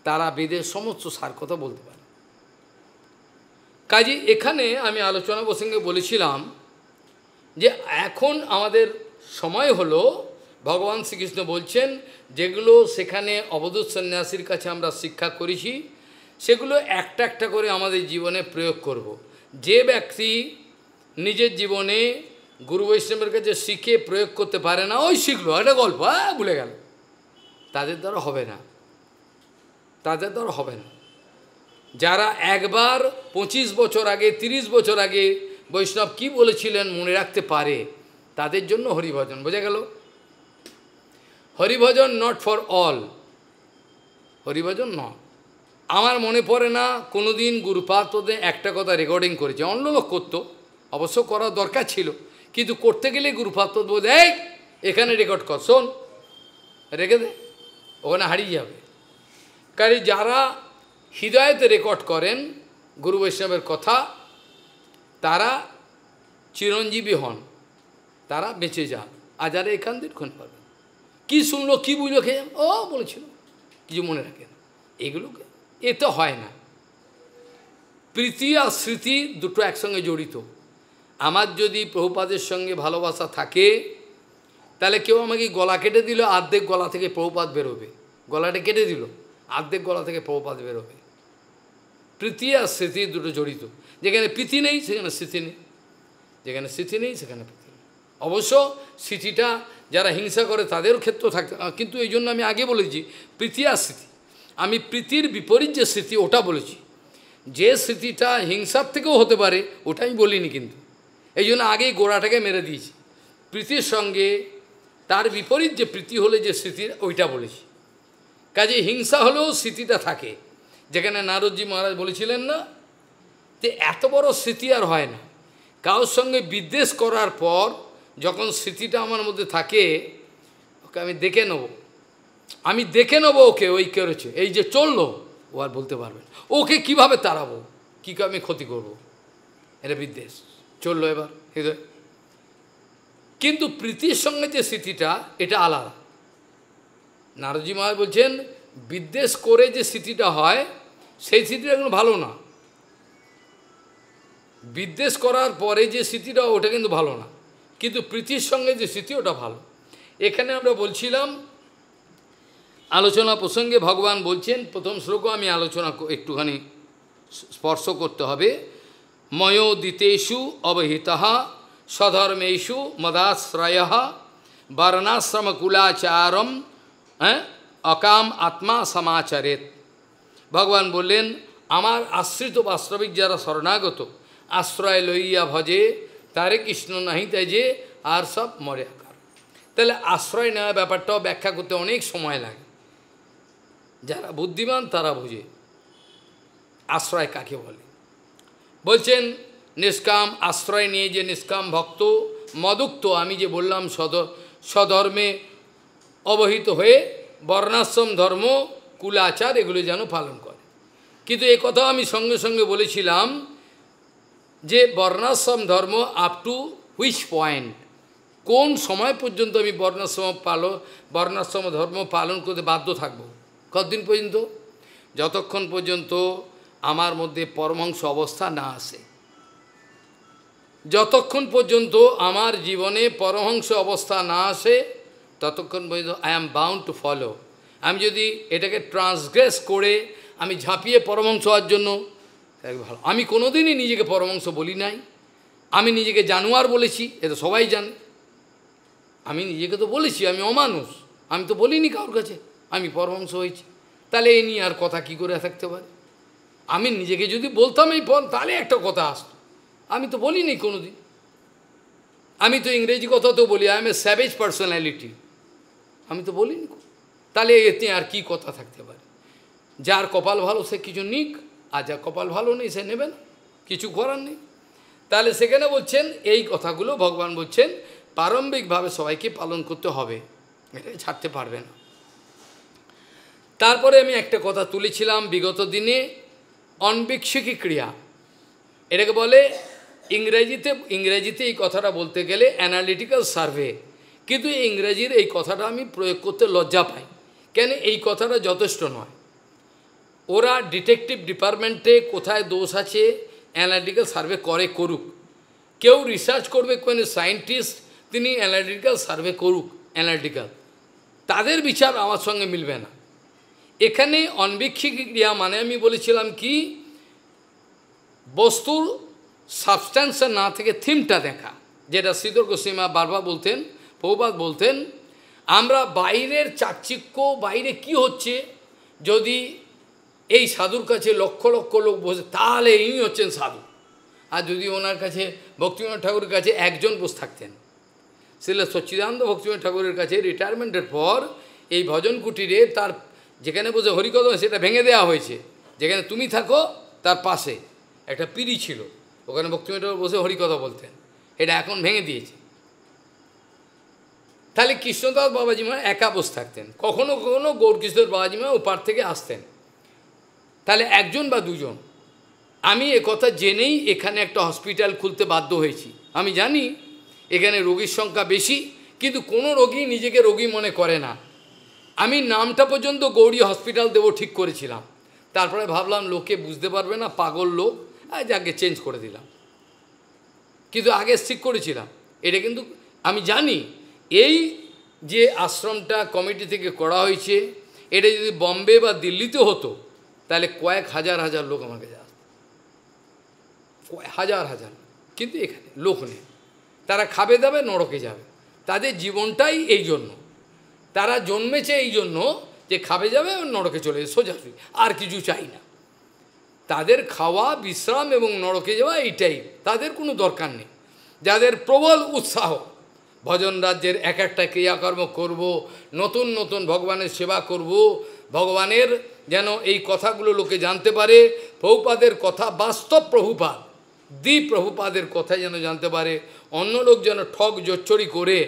A: তারা বেদের সমস্ত সার কথা বলতে পারে। কাজে এখানে আমি আলোচনা প্রসঙ্গে বলেছিলাম যে এখন আমাদের সময় হলো, ভগবান শ্রীকৃষ্ণ বলছেন যেগুলো সেখানে অবধূত সন্ন্যাসীর কাছে আমরা শিক্ষা করেছি, সেগুলো একটা একটা করে আমাদের জীবনে প্রয়োগ করব। যে ব্যক্তি নিজের জীবনে গুরু বৈষ্ণবের কাছে শিখে প্রয়োগ করতে পারে না, ওই শিখলো একটা গল্প, ভুলে গেল, তাদের দ্বারা হবে না, তাদের দ্বারা হবে না। যারা একবার 25 বছর আগে 30 বছর আগে বৈষ্ণব কি বলেছিলেন মনে রাখতে পারে, তাদের জন্য হরিভজন। বোঝা গেল? Haribhajan not for all, Haribhajan নয়। আমার মনে পড়ে না কোনোদিন গুরুপাদ ওদের একটা কথা রেকর্ডিং করেছে, অন্য লোক করতো, অবশ্য করার দরকার ছিল, কিন্তু করতে গেলে গুরুপাদ বলতে এই এখানে রেকর্ড কর, শোন, রেখে দে, ওখানে হারিয়ে যাবে। কারণ যারা হৃদয়তে রেকর্ড করেন গুরু বৈষ্ণবের কথা, তারা চিরঞ্জীবী হন, তারা বেঁচে যান। আর যারা এখান দীর্ঘণ পাবেন, কী শুনলো কী বুঝলো, খেয়ে ও বলেছিল, কিছু মনে রাখেন, এগুলোকে এ তো হয় না। প্রীতি আর স্মৃতি দুটো একসঙ্গে জড়িত। আমার যদি প্রভুপাদের সঙ্গে ভালোবাসা থাকে, তাহলে কেউ আমাকে গলা কেটে দিল, অর্ধেক গলা থেকে প্রভুপাদ বেরোবে, গলাটা কেটে দিল, অর্ধেক গলা থেকে প্রভুপাদ বেরোবে। প্রীতি আর স্মৃতি দুটো জড়িত। যেখানে প্রীতি নেই সেখানে স্মৃতি নেই, যেখানে স্মৃতি নেই সেখানে প্রীতি নেই। অবশ্য স্মৃতিটা যারা হিংসা করে তাদেরও ক্ষেত্র থাকতে, কিন্তু এই জন্য আমি আগে বলেছি প্রীতি আর স্মৃতি, আমি প্রীতির বিপরীত যে স্মৃতি ওটা বলেছি। যে স্মৃতিটা হিংসার থেকেও হতে পারে ওটা আমি বলিনি, কিন্তু এই জন্য আগেই গোড়াটাকে মেরে দিয়েছি। প্রীতির সঙ্গে তার বিপরীত যে প্রীতি হলে যে স্মৃতি, ওইটা বলেছি। কাজে হিংসা হলেও স্মৃতিটা থাকে। যেখানে নারদজি মহারাজ বলেছিলেন না যে এত বড় স্মৃতি আর হয় না, কারোর সঙ্গে বিদ্বেষ করার পর যখন স্মৃতিটা আমার মধ্যে থাকে, ওকে আমি দেখে নেবো ওকে, ওই করেছে, এই যে চললো, ও আর বলতে পারবে না, ওকে কীভাবে তাড়াবো, কী আমি ক্ষতি করব, এটা বিদ্বেষ চললো এবার হৃদয়। কিন্তু প্রীতির সঙ্গে যে স্মৃতিটা, এটা আলাদা। নারদজি মহারাজ বলছেন বিদ্বেষ করে যে স্মৃতিটা হয়, সেই স্মৃতিটা কিন্তু ভালো না। বিদ্বেষ করার পরে যে স্মৃতিটা, ওটা কিন্তু ভালো না। কিন্তু প্রীতির সঙ্গে যে স্মৃতি ওটা ভালো। এখানে আমরা বলছিলাম, আলোচনা প্রসঙ্গে ভগবান বলছেন, প্রথম শ্লোকও আমি আলোচনা একটুখানি স্পর্শ করতে হবে। ময়োদিতেষু অবহিতঃ স্বধর্মেষু মদাশ্রয়ঃ বর্ণাশ্রমকুলাচারম অকাম আত্মা সমাচরেত। ভগবান বললেন, আমার আশ্রিত বাস্তবিক যারা শরণাগত, আশ্রয় লইয়া ভজে তারে কৃষ্ণ নাহি তেজে, আর সব মরে আকার। তাহলে আশ্রয় নেওয়া ব্যাপারটাও ব্যাখ্যা করতে অনেক সময় লাগে। যারা বুদ্ধিমান তারা বুঝে আশ্রয় কাকে বলে। বলছেন নিষ্কাম আশ্রয় নিয়ে যে নিষ্কাম ভক্ত মদুক্ত, আমি যে বললাম স্বধর্মে অবহিত হয়ে বর্ণাশ্রম ধর্ম কুলাচার এগুলো যেন পালন করে। কিন্তু এই কথা আমি সঙ্গে সঙ্গে বলেছিলাম যে বর্ণাশ্রম ধর্ম আপ টু হুইচ পয়েন্ট, কোন সময় পর্যন্ত আমি বর্ণাশ্রম ধর্ম পালন করতে বাধ্য থাকব? কতদিন পর্যন্ত? যতক্ষণ পর্যন্ত আমার মধ্যে পরমহংস অবস্থা না আসে। যতক্ষণ পর্যন্ত আমার জীবনে পরমহংস অবস্থা না আসে ততক্ষণ পর্যন্ত I am bound to follow. আমি যদি এটাকে ট্রান্সগ্রেস করে আমি ঝাঁপিয়ে পরমহংস হওয়ার জন্য, ভালো। আমি কোনোদিনই নিজেকে পরমহংস বলি নাই, আমি নিজেকে জানোয়ার বলেছি, এটা সবাই জানে। আমি নিজেকে তো বলেছি আমি অমানুষ, আমি তো বলিনি কারোর কাছে আমি পরমহংস হয়েছি। তাহলে এই নিয়ে আর কথা কী করে থাকতে পারে? আমি নিজেকে যদি বলতাম এই তাহলে একটা কথা আসতো, আমি তো বলিনি কোনো দিন। আমি তো ইংরেজি কথাতেও বলি I M A savage personality, আমি তো বলিনি। তাহলে এতে আর কি কথা থাকতে পারে? যার কপাল ভালো সে কিছু নিক, আর যার কপাল ভালো নেই সে নেবে না, কিছু করার নেই। তাহলে সেখানে বলছেন এই কথাগুলো ভগবান বলছেন প্রারম্ভিকভাবে সবাইকে পালন করতে হবে, এটা ছাড়তে পারবে না। তারপরে আমি একটা কথা তুলেছিলাম বিগত দিনে, অনবীক্ষিকী ক্রিয়া, এটাকে বলে ইংরেজিতে এই কথাটা বলতে গেলে অ্যানালিটিক্যাল সার্ভে, কিন্তু ইংরেজির এই কথাটা আমি প্রয়োগ করতে লজ্জা পাই। কেন? এই কথাটা যথেষ্ট নয়। ওরা ডিটেকটিভ ডিপার্টমেন্টে কোথায় দোষ আছে অ্যানালিটিক্যাল সার্ভে করুক। কেউ রিসার্চ করবে, কোনো সায়েন্টিস্ট তিনি অ্যানালিটিক্যাল সার্ভে করুক, অ্যানালিটিক্যাল, তাদের বিচার আমার সঙ্গে মিলবে না। এখানে অনবীক্ষিকী ক্রিয়া মানে আমি বলেছিলাম কি, বস্তুর সাবস্ট্যান্সের না থেকে থিমটা দেখা, যেটা শ্রীধর গোস্বামী বারবার বলতেন, প্রভুপাদ বলতেন, আমরা বাইরের চাকচিক্য, বাইরে কি হচ্ছে, যদি এই সাধুর কাছে লক্ষ লক্ষ লোক বসে তাহলে ইনি হচ্ছেন সাধু। আর যদি ওনার কাছে ভক্তিবিনোদ ঠাকুরের কাছে একজন বসে থাকতেন, শ্রীল সচ্চিদানন্দ ভক্তিবিনোদ ঠাকুরের কাছে রিটায়ারমেন্টের পর এই ভজন কুটিরে তার যেখানে বসে হরিকথা সেটা ভেঙে দেওয়া হয়েছে, যেখানে তুমি থাকো তার পাশে একটা পিঁড়ি ছিল, ওখানে ভক্তিবিনোদ ঠাকুর বসে হরিকথা বলতেন, এটা এখন ভেঙে দিয়েছে। তাহলে কৃষ্ণদাস বাবাজি মা একা বসে থাকতেন, কখনো কখনো গৌরকিশোর বাবাজি মা ওপার থেকে আসতেন, তাহলে একজন বা দুজন। আমি একথা জেনেই এখানে একটা হসপিটাল খুলতে বাধ্য হয়েছি। আমি জানি এখানে রোগীর সংখ্যা বেশি, কিন্তু কোনো রোগী নিজেকে রোগী মনে করে না। আমি নামটা পর্যন্ত গৌরী হসপিটাল দেবো ঠিক করেছিলাম, তারপরে ভাবলাম লোকে বুঝতে পারবে না, পাগল লোক, যাকে চেঞ্জ করে দিলাম। কিন্তু আগে ঠিক করেছিলাম এটা, কিন্তু আমি জানি এই যে আশ্রমটা কমিটি থেকে করা হয়েছে, এটা যদি বম্বে বা দিল্লিতে হতো তাহলে কয়েক হাজার হাজার লোক আমার কাছে আসতো, হাজার হাজার। কিন্তু এখানে লোক নেই, তারা খাবে দাবে নরকে যাবে, তাদের জীবনটাই এই জন্য, তারা জন্মেছে এই জন্য যে খাবে যাবে নরকে চলে যাবে সোজাসুজি, আর কিছু চাই না। তাদের খাওয়া, বিশ্রাম এবং নরকে যাওয়া এইটাই, তাদের কোনো দরকার নেই। যাদের প্রবল উৎসাহ ভজন রাজ্যের এক একটা ক্রিয়াকর্ম করব, নতুন নতুন ভগবানের সেবা করব, ভগবানের যেন এই কথাগুলো লোকে জানতে পারে, প্রভুপাদের কথা বাস্তব প্রভুপাদ, প্রভুপাদের কথা যেন জানতে পারে, অন্য লোক যেন ঠক জোচ্চরি করে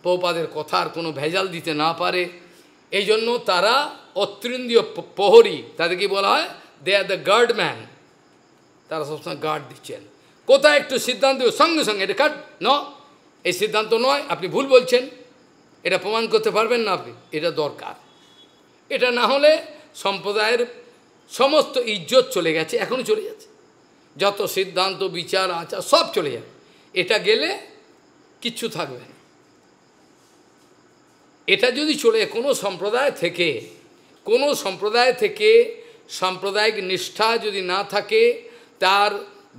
A: প্রভুপাদের কথার কোনো ভেজাল দিতে না পারে। এই জন্য তারা অতৃন্দীয় প্রহরী, তাদেরকে বলা হয় দে আর দ্য গার্ডম্যান, তারা সবসময় গার্ড দিচ্ছেন। কোথায় একটু সিদ্ধান্ত সঙ্গে সঙ্গে এটা কাট ন, এই সিদ্ধান্ত নয়, আপনি ভুল বলছেন, এটা প্রমাণ করতে পারবেন না আপনি, এটা দরকার। এটা না হলে সম্প্রদায়ের সমস্ত ইজ্জত চলে গেছে, এখনও চলে যাচ্ছে, যত সিদ্ধান্ত বিচার আচার সব চলে যাবে। এটা গেলে কিচ্ছু থাকবে না। এটা যদি চলে কোনো সম্প্রদায় থেকে সাম্প্রদায়িক নিষ্ঠা যদি না থাকে, তার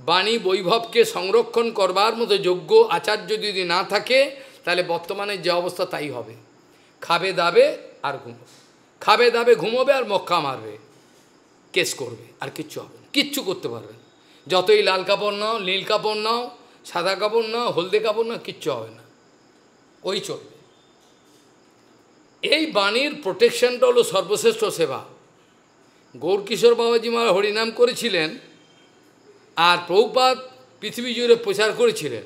A: বাণী বৈভবকে সংরক্ষণ করবার মতো যোগ্য আচার্য যদি না থাকে, তাহলে বর্তমানে যে অবস্থা তাই হবে। খাবে দাবে আর ঘুমোবে আর মক্কা মারবে, কেস করবে, আর কিচ্ছু হবে না, কিচ্ছু করতে পারবে না। যতই লাল কাপড় নাও, নীল কাপড় নাও, সাদা কাপড় নাও, হলদে কাপড় নাও, কিচ্ছু হবে না, ওই চলবে। এই বাণীর প্রোটেকশনটা হলো সর্বশ্রেষ্ঠ সেবা। গৌরকিশোর বাবাজি মহারাজ হরিনাম করেছিলেন, আর প্রভুপাদ পৃথিবী জুড়ে প্রচার করেছিলেন।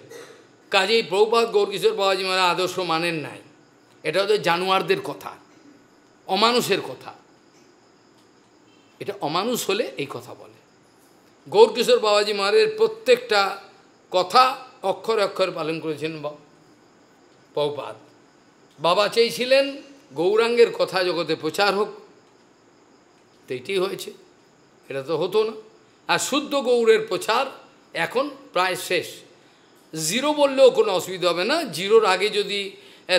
A: কাজেই প্রভুপাদ গৌরকিশোর বাবাজি মহারাজ আদর্শ মানেন নাই। এটা হচ্ছে জানোয়ারদের কথা, অমানুষের কথা। এটা অমানুষ হলে এই কথা বলে। গৌরকিশোর বাবাজি মহারাজের প্রত্যেকটা কথা অক্ষরে অক্ষরে পালন করেছেন প্রভুপাদ। বাবা চেয়েছিলেন গৌরাঙ্গের কথা জগতে প্রচার হোক, তো এইটি হয়েছে, এটা তো হতো না। আর শুদ্ধ গৌরের প্রচার এখন প্রায় শেষ। জিরো বললেও কোনো অসুবিধা হবে না। জিরোর আগে যদি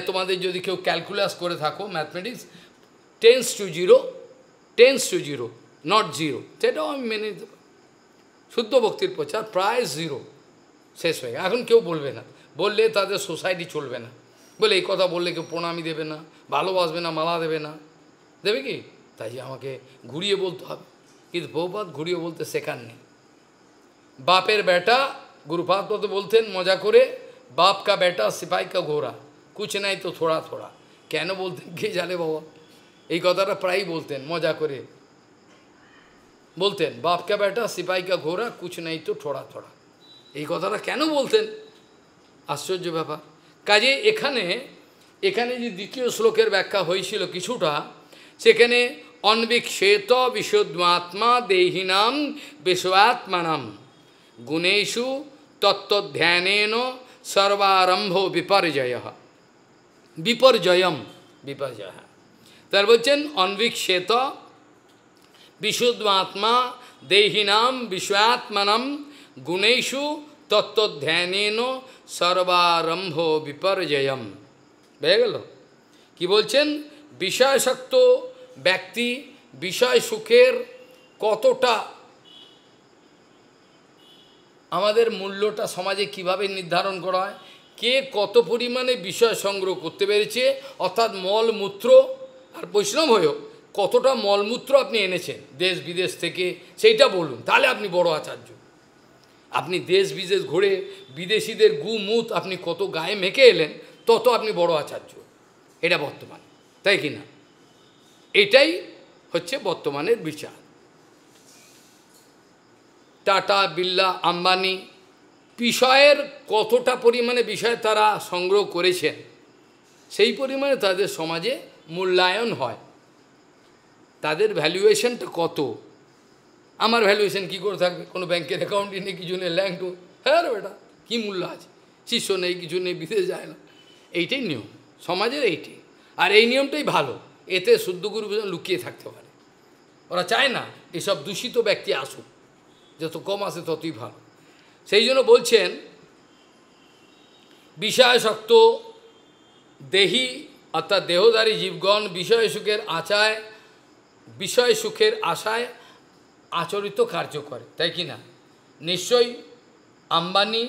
A: তোমাদের যদি কেউ ক্যালকুলাস করে থাকো, mathematics, tends to zero, not zero, সেটাও আমি মেনে নিতে পারি। শুদ্ধ ভক্তির প্রচার প্রায় জিরো, শেষ হয়ে গেছে। এখন কেউ বলবে না, বললে তাদের সোসাইটি চলবে না। বলে এই কথা বললে কেউ প্রণামী দেবে না, ভালোবাসবে না, মালা দেবে না, দেবে কি? তাই আমাকে ঘুরিয়ে বলতে হবে। কিন্তু প্রভুপাদ ঘুরিয়ে বলতে শেখাননি। বাপের বেটা, গুরুপাদ তো বলতেন মজা করে, বাপ কা বেটা সিপাही का ঘোড়া, কুছ নাই তো থোড়া থোড়া। কেন বলতেন কে জানে বাবা, এই কথাটা প্রায়ই বলতেন, মজা করে বলতেন, বাপ কা বেটা সিপাही का ঘোড়া, কুছ নাই তো থোড়া থোড়া। এই কথাটা কেন বলতেন? আশ্চর্য ব্যাপার। কাজে এখানে যে দ্বিতীয় শ্লোকের ব্যাখ্যা হয়েছিল কিছুটা, সেখানে অন্বিক্ষেত বিশুদ্ধাত্মা দেহিনাম বিশ্বআত্মানাম গুণেষু তত্ত্বধ্যানেন সর্বারম্ভ বিপর্যয়। তার বলছেন অন্বিক্ষেত বিশুদ্ধাত্মা দেহিনাম বিশ্বআত্মানাম গুণেষু তত্ত্বধ্যানেন সর্বারম্ভ বিপর্যয়ম। বেড়ে গেল? কি বলছেন? বিষয়াসক্ত ব্যক্তি বিষয় সুখের কতটা, আমাদের মূল্যটা সমাজে কিভাবে নির্ধারণ করা হয়, কে কত পরিমাণে বিষয় সংগ্রহ করতে পেরেছে, অর্থাৎ মলমূত্র, আর বৈষ্ণব হয়েও কতটা মলমূত্র আপনি এনেছেন দেশ বিদেশ থেকে, সেইটা বলুন, তাহলে আপনি বড় আচার্য। আপনি দেশ বিদেশ ঘুরে বিদেশিদের গুমুত আপনি কত গায়ে মেখে এলেন, তত আপনি বড় আচার্য। এটা বর্তমান, তাই কি না? এটাই হচ্ছে বর্তমানের বিচার। টাটা, বিড়লা, আম্বানি বিষয়ের কতটা পরিমাণে বিষয় তারা সংগ্রহ করেছেন, সেই পরিমাণে তাদের সমাজে মূল্যায়ন হয়। তাদের ভ্যালুয়েশনটা কত? আমার ভ্যালুয়েশন কী করে থাকবে? কোনো ব্যাংকের অ্যাকাউন্টই নেই, কিছু নেই, ল্যাংট, হ্যাঁ রে বেটা, কী মূল্য আছে? শিষ্য নেই, কিছু নেই, বিদেশ যায় না। এইটাই নিয়ম সমাজের, এইটি। আর এই নিয়মটাই ভালো, এতে শুদ্ধ গুরু লুকিয়ে থাকতে পারে। ওরা চায় না এসব দূষিত ব্যক্তি আসুক, যত কম আসে ততই ভালো। সেই জন্য বলছেন বিষয়াসক্ত দেহি অর্থাৎ দেহধারী জীবগণ বিষয় সুখের আশায় আচরিত কার্য করে, তাই কি না? নিশ্চয়ই আম্বানি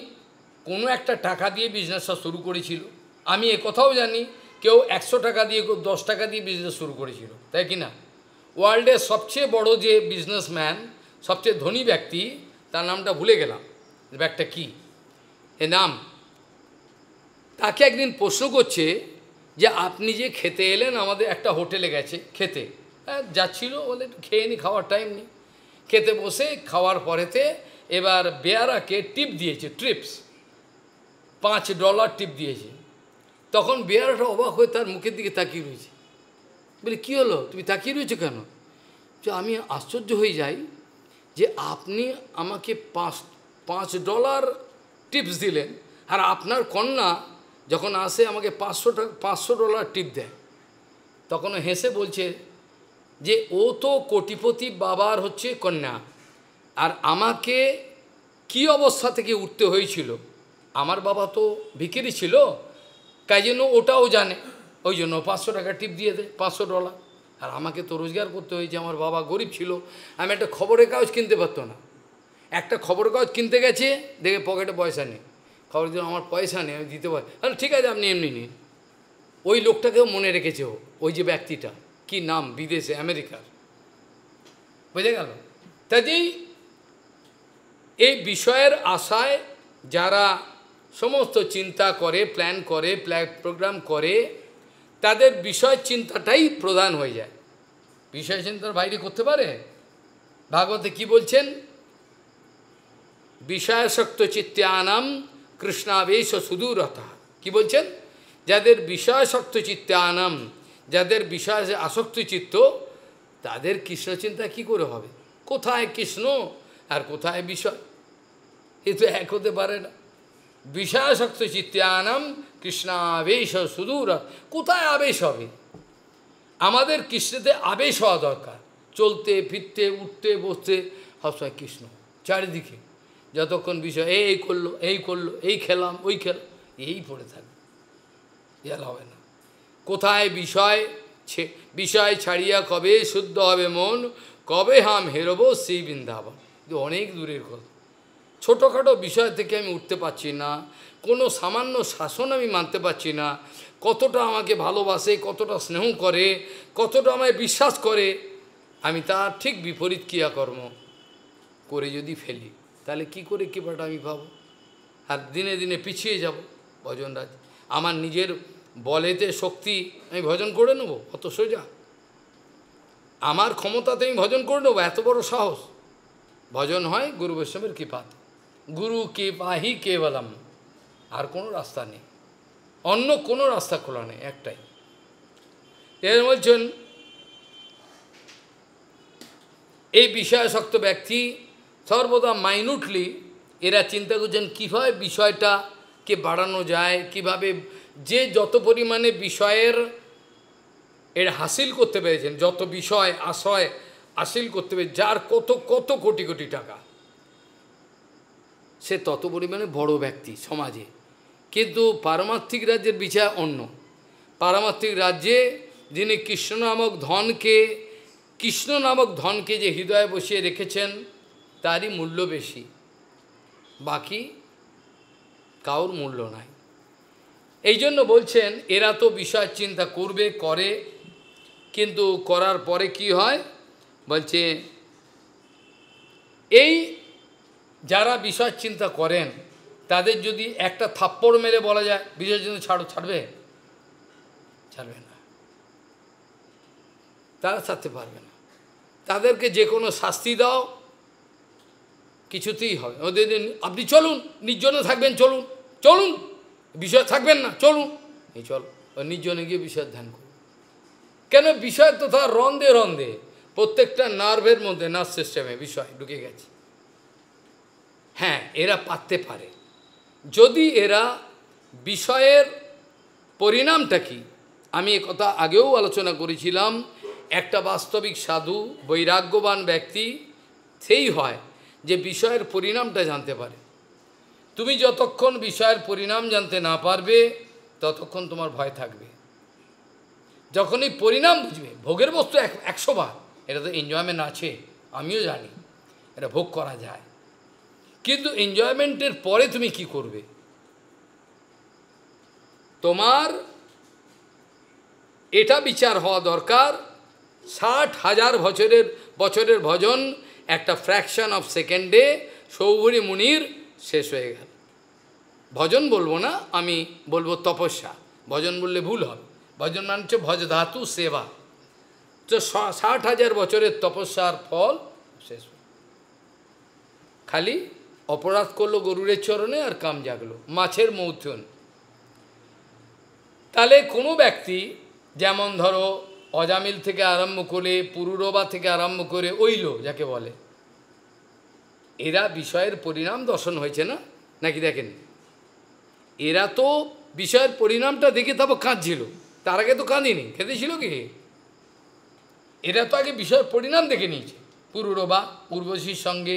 A: কোনো একটা টাকা দিয়ে বিজনেসটা শুরু করেছিল। আমি একথাও জানি কেউ 100 টাকা দিয়ে, কেউ 10 টাকা দিয়ে বিজনেস শুরু করেছিল, তাই কি না? ওয়ার্ল্ডের সবচেয়ে বড় যে বিজনেসম্যান, সবচেয়ে ধনী ব্যক্তি, তার নামটা ভুলে গেলাম, ব্যাগটা কি এ নাম, তাকে একদিন প্রশ্ন করছে যে আপনি যে খেতে এলেন, আমাদের একটা হোটেলে গেছে খেতে, যাচ্ছিল, বলে একটু খেয়ে নি, খাওয়ার টাইম নেই। খেতে বসে খাওয়ার পরেতে এবার বেয়ারাকে টিপ দিয়েছে, ট্রিপস $5 টিপ দিয়েছে। তখন বেয়ারাটা অবাক হয়ে তার মুখের দিকে তাকিয়ে রয়েছে। বলে কী হলো, তুমি তাকিয়ে রয়েছো কেন? যে আমি আশ্চর্য হয়ে যাই যে আপনি আমাকে $5 টিপস দিলেন, আর আপনার কন্যা যখন আসে আমাকে $500 টিপ দেয়। তখন হেসে বলছে যে ও তো কোটিপতি বাবার হচ্ছে কন্যা, আর আমাকে কি অবস্থা থেকে উঠতে হয়েছিল আমার বাবা তো ভিখিরি ছিল, তাই জন্য ওটাও জানে, ওই জন্য 500 টাকা টিপ দিয়ে দেয়, $500। আর আমাকে তো রোজগার করতে হয়েছে, আমার বাবা গরিব ছিল, আমি একটা খবরের কাগজ কিনতে পারতো না। একটা খবরের কাগজ কিনতে গেছে, দেখে পকেটে পয়সা নেই, খবর দিল আমার পয়সা নেই, আমি দিতে পারি। আরে ঠিক আছে, আপনি এমনি নিন। ওই লোকটাকেও মনে রেখেছে ও, ওই যে ব্যক্তিটা, কি নাম, বিদেশে, আমেরিকার, বুঝে গেল। কাজেই এই বিষয়ের আশায় যারা সমস্ত চিন্তা করে, প্ল্যান করে, প্রোগ্রাম করে, তাদের বিষয় চিন্তাটাই প্রধান হয়ে যায়। বিষয় চিন্তার বাইরে করতে পারে? ভাগবতে কি বলছেন? বিষয়াসক্ত চিত্তানাম কৃষ্ণাবেশ সুদূরতা। কি বলছেন? যাদের বিষয়াসক্ত চিত্তানাম, যাদের বিষয়ে আসক্ত চিত্ত, তাদের কৃষ্ণ চিন্তা কি করে হবে? কোথায় কৃষ্ণ আর কোথায় বিষয়? এ তো এক হতে পারে না। বিষয়াসক্ত চিত্তানাম কৃষ্ণাবেশ সুদূর, কোথায় আবেশ হবে? আমাদের কৃষ্ণতে আবেশ হওয়া দরকার। চলতে ফিরতে উঠতে বসতে সবসময় কৃষ্ণ চারিদিকে। যতক্ষণ বিষয় এই করলো, এই করলো, এই খেলাম, ওই খেলাম, এই পড়ে থাকবে, ইয়াল হবে না। কোথায় বিষয়? বিষয় ছাড়িয়া কবে শুদ্ধ হবে মন, কবে হাম হেরব সেই বৃন্দাবন। অনেক দূরের কথা। ছোটোখাটো বিষয় থেকে আমি উঠতে পারছি না, কোনো সামান্য শাসন আমি মানতে পারছি না। কতটা আমাকে ভালোবাসে, কতটা স্নেহ করে, কতটা আমায় বিশ্বাস করে, আমি তার ঠিক বিপরীত ক্রিয়াকর্ম করে যদি ফেলি, তাহলে কি করে কৃপাটা আমি পাবো? আর দিনে দিনে পিছিয়ে যাব ভজনরাজ। আমার নিজের বলেতে শক্তি আমি ভজন করে নেব অত সোজা? আমার ক্ষমতাতে আমি ভজন করে নেবো? এত বড় সাহস? ভজন হয় গুরু বৈষ্ণবের কৃপাতে। গুরু কৃপাহি কেবলম, আর কোনো রাস্তা নেই, অন্য কোনো রাস্তা খোলা নেই, একটাই। এর বলছেন এই বিষয়াসক্ত ব্যক্তি সর্বদা মাইনুটলি এরা চিন্তা করছেন কীভাবে বিষয়টাকে বাড়ানো যায়, কিভাবে যে যত পরিমাণে বিষয়ের এর হাসিল করতে পেরেছেন, যত বিষয় আশয় হাসিল করতে পেরে, যার কত কত কোটি কোটি টাকা, সে তত পরিমাণে বড় ব্যক্তি সমাজে। কিন্তু পারমার্থিক রাজ্যের বিচার অন্য। পারমার্থিক রাজ্যে যিনি কৃষ্ণ নামক ধনকে যে হৃদয়ে বসিয়ে রেখেছেন, তারই মূল্য বেশি, বাকি কাউর মূল্য নাই। এই জন্য বলছেন এরা তো বিষয় চিন্তা করবে, করে, কিন্তু করার পরে কি হয়? বলছে এই যারা বিষয় চিন্তা করেন, তাদের যদি একটা থাপ্পড় মেরে বলা যায় বিষয় চিন্তা ছাড়ো, ছাড়বে? ছাড়বে না, তারা ছাড়তে পারবে না। তাদেরকে যে কোনো শাস্তি দাও, কিছুতেই হবে। ওদের আপনি চলুন, নির্জনে থাকবেন, চলুন, চলুন, বিষয় থাকবেন না, চলুন, এই চলো, নির্জনে গিয়ে বিষয় ধ্যান করুন। কেন? বিষয় তো তার রন্ধে রন্ধে, প্রত্যেকটা নার্ভের মধ্যে, নার্ভ সিস্টেমে বিষয় ঢুকে গেছে। হ্যাঁ, এরা পারতে পারে যদি এরা বিষয়ের পরিণামটা কি। আমি একথা আগেও আলোচনা করেছিলাম। একটা বাস্তবিক সাধু, বৈরাগ্যবান ব্যক্তি সেই হয় যে বিষয়ের পরিণামটা জানতে পারে। তুমি যতক্ষণ বিষয়ের পরিণাম জানতে না পারবে, ততক্ষণ তোমার ভয় থাকবে। যখনই পরিণাম বুঝবে, ভোগের বস্তু 100 বার, এটা তো এনজয়মেন্ট আছে, আমিও জানি এটা ভোগ করা যায়, কিন্তু এনজয়মেন্টের পরে তুমি কি করবে? তোমার এটা বিচার হওয়া দরকার। 60,000 বছরের ভজন একটা ফ্র্যাকশন অফ সেকেন্ডে সৌভরী মুনির শেষ হয়ে গেল। ভজন বলবো না, আমি বলবো তপস্যা। ভজন বললে ভুল হবে। ভজন মানে হচ্ছে ভজ ধাতু সেবা। তো 60,000 বছরের তপস্যার ফল শেষ। খালি অপরাধ করলো গরুরের চরণে আর কাম জাগলো, মাছের মৌথন। তাহলে কোনো ব্যক্তি, যেমন ধরো অজামিল থেকে আরম্ভ করে, পুরুরবা থেকে আরম্ভ করে ওইলো যাকে বলে, এরা বিষয়ের পরিণাম দর্শন হয়েছে না নাকি? দেখেন, এরা তো বিষয়ের পরিণামটা দেখে তারপর কাঁদছিল, তার আগে তো কাঁদিনি, কেঁদেছিল কি? এরা তো আগে বিষয়ের পরিণাম দেখে নিয়েছে। পুরুরবা উর্বশীর সঙ্গে,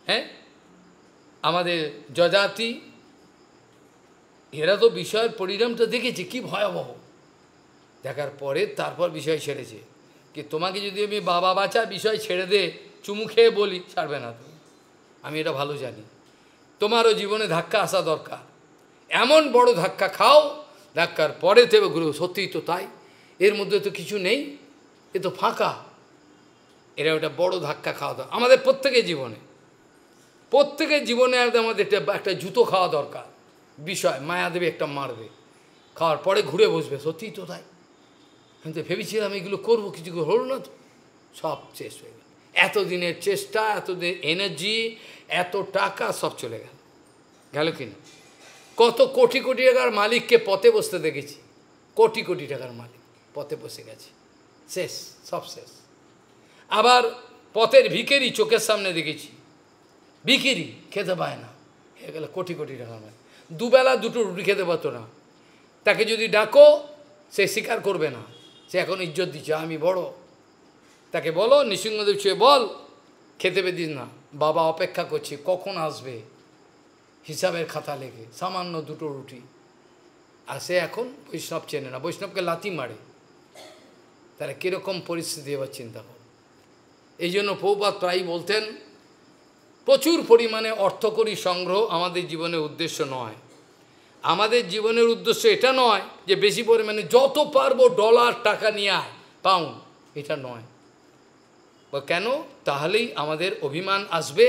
A: হ্যাঁ, আমাদের যজাতি এরা তো বিষয়ের পরিণামটা দেখেছে কি ভয়াবহ, দেখার পরে তারপর বিষয় ছেড়েছে। কি তোমাকে যদি আমি বাবা বাচ্চা বিষয় ছেড়ে দে চুমু খেয়ে বলি, ছাড়বে না তুমি, আমি এটা ভালো জানি। তোমারও জীবনে ধাক্কা আসা দরকার, এমন বড় ধাক্কা খাও, ধাক্কার পরে তেবে গুরু সত্যিই তো তাই, এর মধ্যে তো কিছু নেই, এ তো ফাঁকা। এরা ওটা বড় ধাক্কা খাওয়া দরকার আমাদের প্রত্যেকের জীবনে, প্রত্যেকের জীবনে আমাদের একটা জুতো খাওয়া দরকার। বিষয় মায়া দেবে একটা মারবে, খাওয়ার পরে ঘুরে বসবে, সত্যিই তো তাই, আমি তো ভেবেছিলাম এগুলো করবো, কিছু হলো না তো, সব শেষ হয়ে গেল। এতদিনের চেষ্টা, এতদিন এনার্জি, এত টাকা সব চলে গেল, গেল কিনা? কত কোটি কোটি টাকার মালিককে পথে বসতে দেখেছি, কোটি কোটি টাকার মালিক পথে বসে গেছে, শেষ, সব শেষ। আবার পথের ভিখারি চোখের সামনে দেখেছি, ভিখারি খেতে পায় না, হয়ে গেল কোটি কোটি টাকার মালিক, দুবেলা দুটো রুটি খেতে পারতো না, তাকে যদি ডাকো সে স্বীকার করবে না, সে এখন ইজ্জত দিচ্ছে আমি বড়। তাকে বলো নৃসিংহদেব ছুঁয়ে বল খেতে পেদিস না, বাবা অপেক্ষা করছি কখন আসবে, হিসাবের খাতা লেগে সামান্য দুটো রুটি, আর সে এখন বৈষ্ণব চেনে না, বৈষ্ণবকে লাথি মারে, তারা কীরকম পরিস্থিতি এবার চিন্তা কর। এই জন্য প্রভুপাদ প্রায়ই বলতেন প্রচুর পরিমাণে অর্থকরী সংগ্রহ আমাদের জীবনের উদ্দেশ্য নয়। আমাদের জীবনের উদ্দেশ্য এটা নয় যে বেশি পরিমাণে যত পারবো ডলার টাকা নিয়ে আয় পাউন্ড, এটা নয়। বা কেন? তাহলেই আমাদের অভিমান আসবে,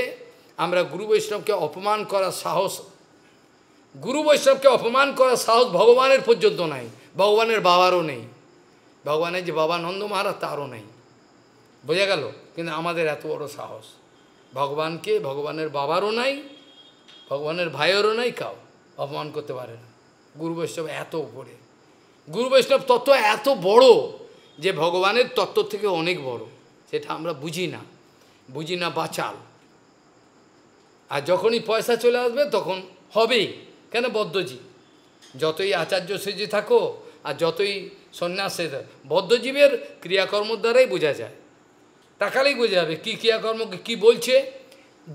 A: আমরা গুরু বৈষ্ণবকে অপমান করার সাহস, গুরু বৈষ্ণবকে অপমান করার সাহস ভগবানের পর্যন্ত নাই, ভগবানের বাবারও নেই, ভগবানের যে বাবা নন্দ মহারাজ তারও নেই, বোঝা গেল? কিন্তু আমাদের এত বড় সাহস, ভগবানকে, ভগবানের বাবারও নাই, ভগবানের ভাইয়েরও নাই, কাউ অপমান করতে পারে না। গুরু বৈষ্ণব এত উপরে, গুরু বৈষ্ণব তত্ত্ব এত বড় যে ভগবানের তত্ত্ব থেকে অনেক বড়, সেটা আমরা বুঝি না, বুঝি না বাচাল। আর যখনই পয়সা চলে আসবে তখন হবেই, কেন? বদ্ধজীব, যতই আচার্য সেজে থাকো আর যতই সন্ন্যাসে, বদ্ধজীবের ক্রিয়াকর্ম দ্বারাই বোঝা যায়, তাকালেই বোঝা যাবে কী ক্রিয়াকর্মকে কী বলছে।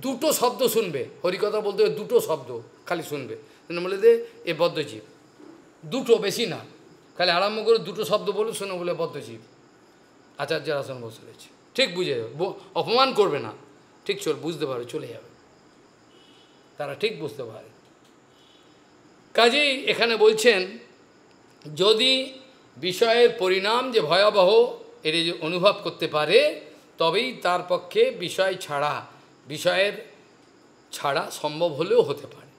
A: দুটো শব্দ শুনবে, হরিকথা বলতে দুটো শব্দ খালি শুনবে, বলে দে এ বদ্ধজীব, দুটো, বেশি না, খালি আরম্ভ করে দুটো শব্দ বলে শুনে বলে বদ্ধজীব, আচার্যের আসন বসে রয়েছে, ঠিক বুঝে যাবে, অপমান করবে না, ঠিক বুঝতে পারে, চলে যাবে, তারা ঠিক বুঝতে পারে। কাজেই এখানে বলছেন যদি বিষয়ের পরিণাম যে ভয়াবহ এর যে অনুভব করতে পারে, তবেই তার পক্ষে বিষয়ের ছাড়া সম্ভব হলেও হতে পারে।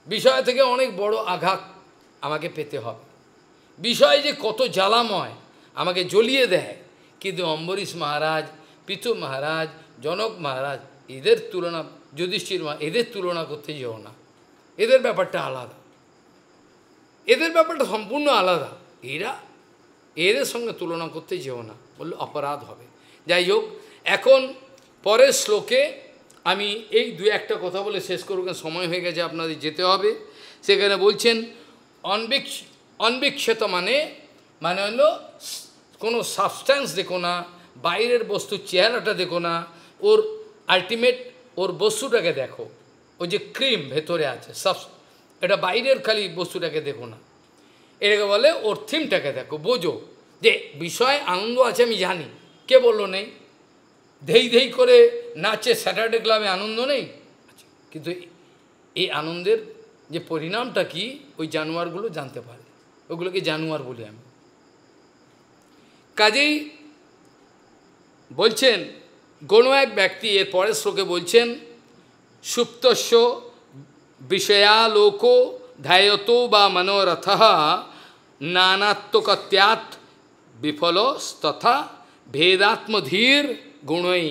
A: বিষয় থেকে অনেক বড় আঘাত আমাকে পেতে হবে, বিষয় যে কত জ্বালাময় আমাকে জ্বলিয়ে দেয়, কিন্তু অম্বরীশ মহারাজ, পিতু মহারাজ, জনক মহারাজ, এদের তুলনা, যুধিষ্ঠির এদের তুলনা করতে যেও না, এদের ব্যাপারটা আলাদা, এদের ব্যাপারটা সম্পূর্ণ আলাদা, এদের সঙ্গে তুলনা করতে যেও না, বললে অপরাধ হবে। যাই হোক, এখন পরের শ্লোকে আমি এই দু একটা কথা বলে শেষ করব, সময় হয়ে গেছে, আপনাদের যেতে হবে। সেখানে বলছেন অনবীক্ষিত মানে হলো কোনো সাবস্ট্যান্স দেখো না, বাইরের বস্তু চেহারাটা দেখো না, ওর আলটিমেট ওর বস্তুটাকে দেখো, ওই যে ক্রিম ভেতরে আছে এটা বাইরের খালি বস্তুটাকে দেখো না, এটাকে বলে ওর থিমটাকে দেখো, বোঝো যে বিষয় আনন্দ আছে, আমি জানি, কে বললো নেই, ধেই ধেই করে নাচে স্যাটারডে ক্লাবে আনন্দ নেই, আচ্ছা, কিন্তু এই আনন্দের যে পরিণামটা কি ওই জানোয়ারগুলো জানতে পারে, ওগুলোকে জানোয়ার বলি আমি। কাজেই বলছেন কোনো এক ব্যক্তি, এর পরের শ্লোকে বলছেন সুপ্তস্য বিষয়ালোক ধ্যায়ত বা মনোরথ নানাত্মকত্যাৎ বিফলস্তথা ভেদাত্মধীর গুণই।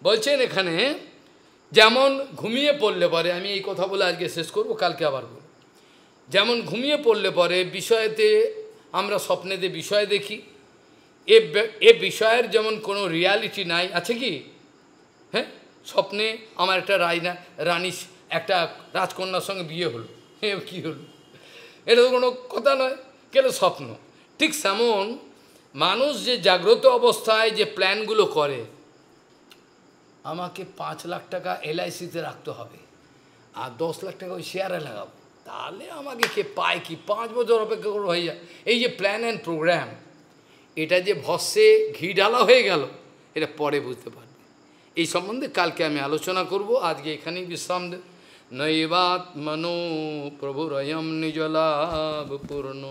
A: বলছেন এখানে যেমন ঘুমিয়ে পড়লে পরে, আমি এই কথা বলে আজকে শেষ করব, কালকে আবার বলব, যেমন ঘুমিয়ে পড়লে পরে বিষয়েতে আমরা স্বপ্নেতে বিষয় দেখি, এ বিষয়ের যেমন কোনো রিয়ালিটি নাই, আছে কি? হ্যাঁ, স্বপ্নে আমার একটা রানী একটা রাজকন্যার সঙ্গে বিয়ে হলো, কী হলো, এটা তো কোনো কথা নয়, কেন স্বপ্ন। ঠিক তেমন মানুষ যে জাগ্রত অবস্থায় যে প্ল্যানগুলো করে, আমাকে 5 লাখ টাকা LIC-তে রাখতে হবে আর 10 লাখ টাকা ওই শেয়ারে লাগাবো, তাহলে আমাকে কে পায় কি, 5 বছর অপেক্ষা করে হয়ে যায়। এই যে প্ল্যান অ্যান্ড প্রোগ্রাম, এটা যে ভস্যে ঘি ঢালা হয়ে গেল, এটা পরে বুঝতে পারবে। এই সম্বন্ধে কালকে আমি আলোচনা করব, আজকে এখানেই বিশ্রাম দেব। নৈবাত্মনো প্রভুরয়ম নিজলাভ পূর্ণ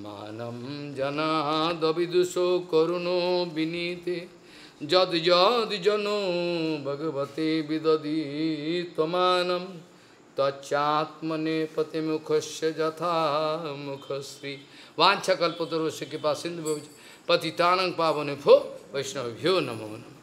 A: মানম জনাদবিদুষো করুণো বিনীতে যদ যদ জনো ভগবতে বিদধি ত্বমানম তচ্চাত্মনে পতিমুখস্য যথা মুখশ্রী वाञ्छाकल्पतरुश्च कृपा सिन्धु पतितानं पावनेभ्यो वैष्णवेभ्यो नमो नमः।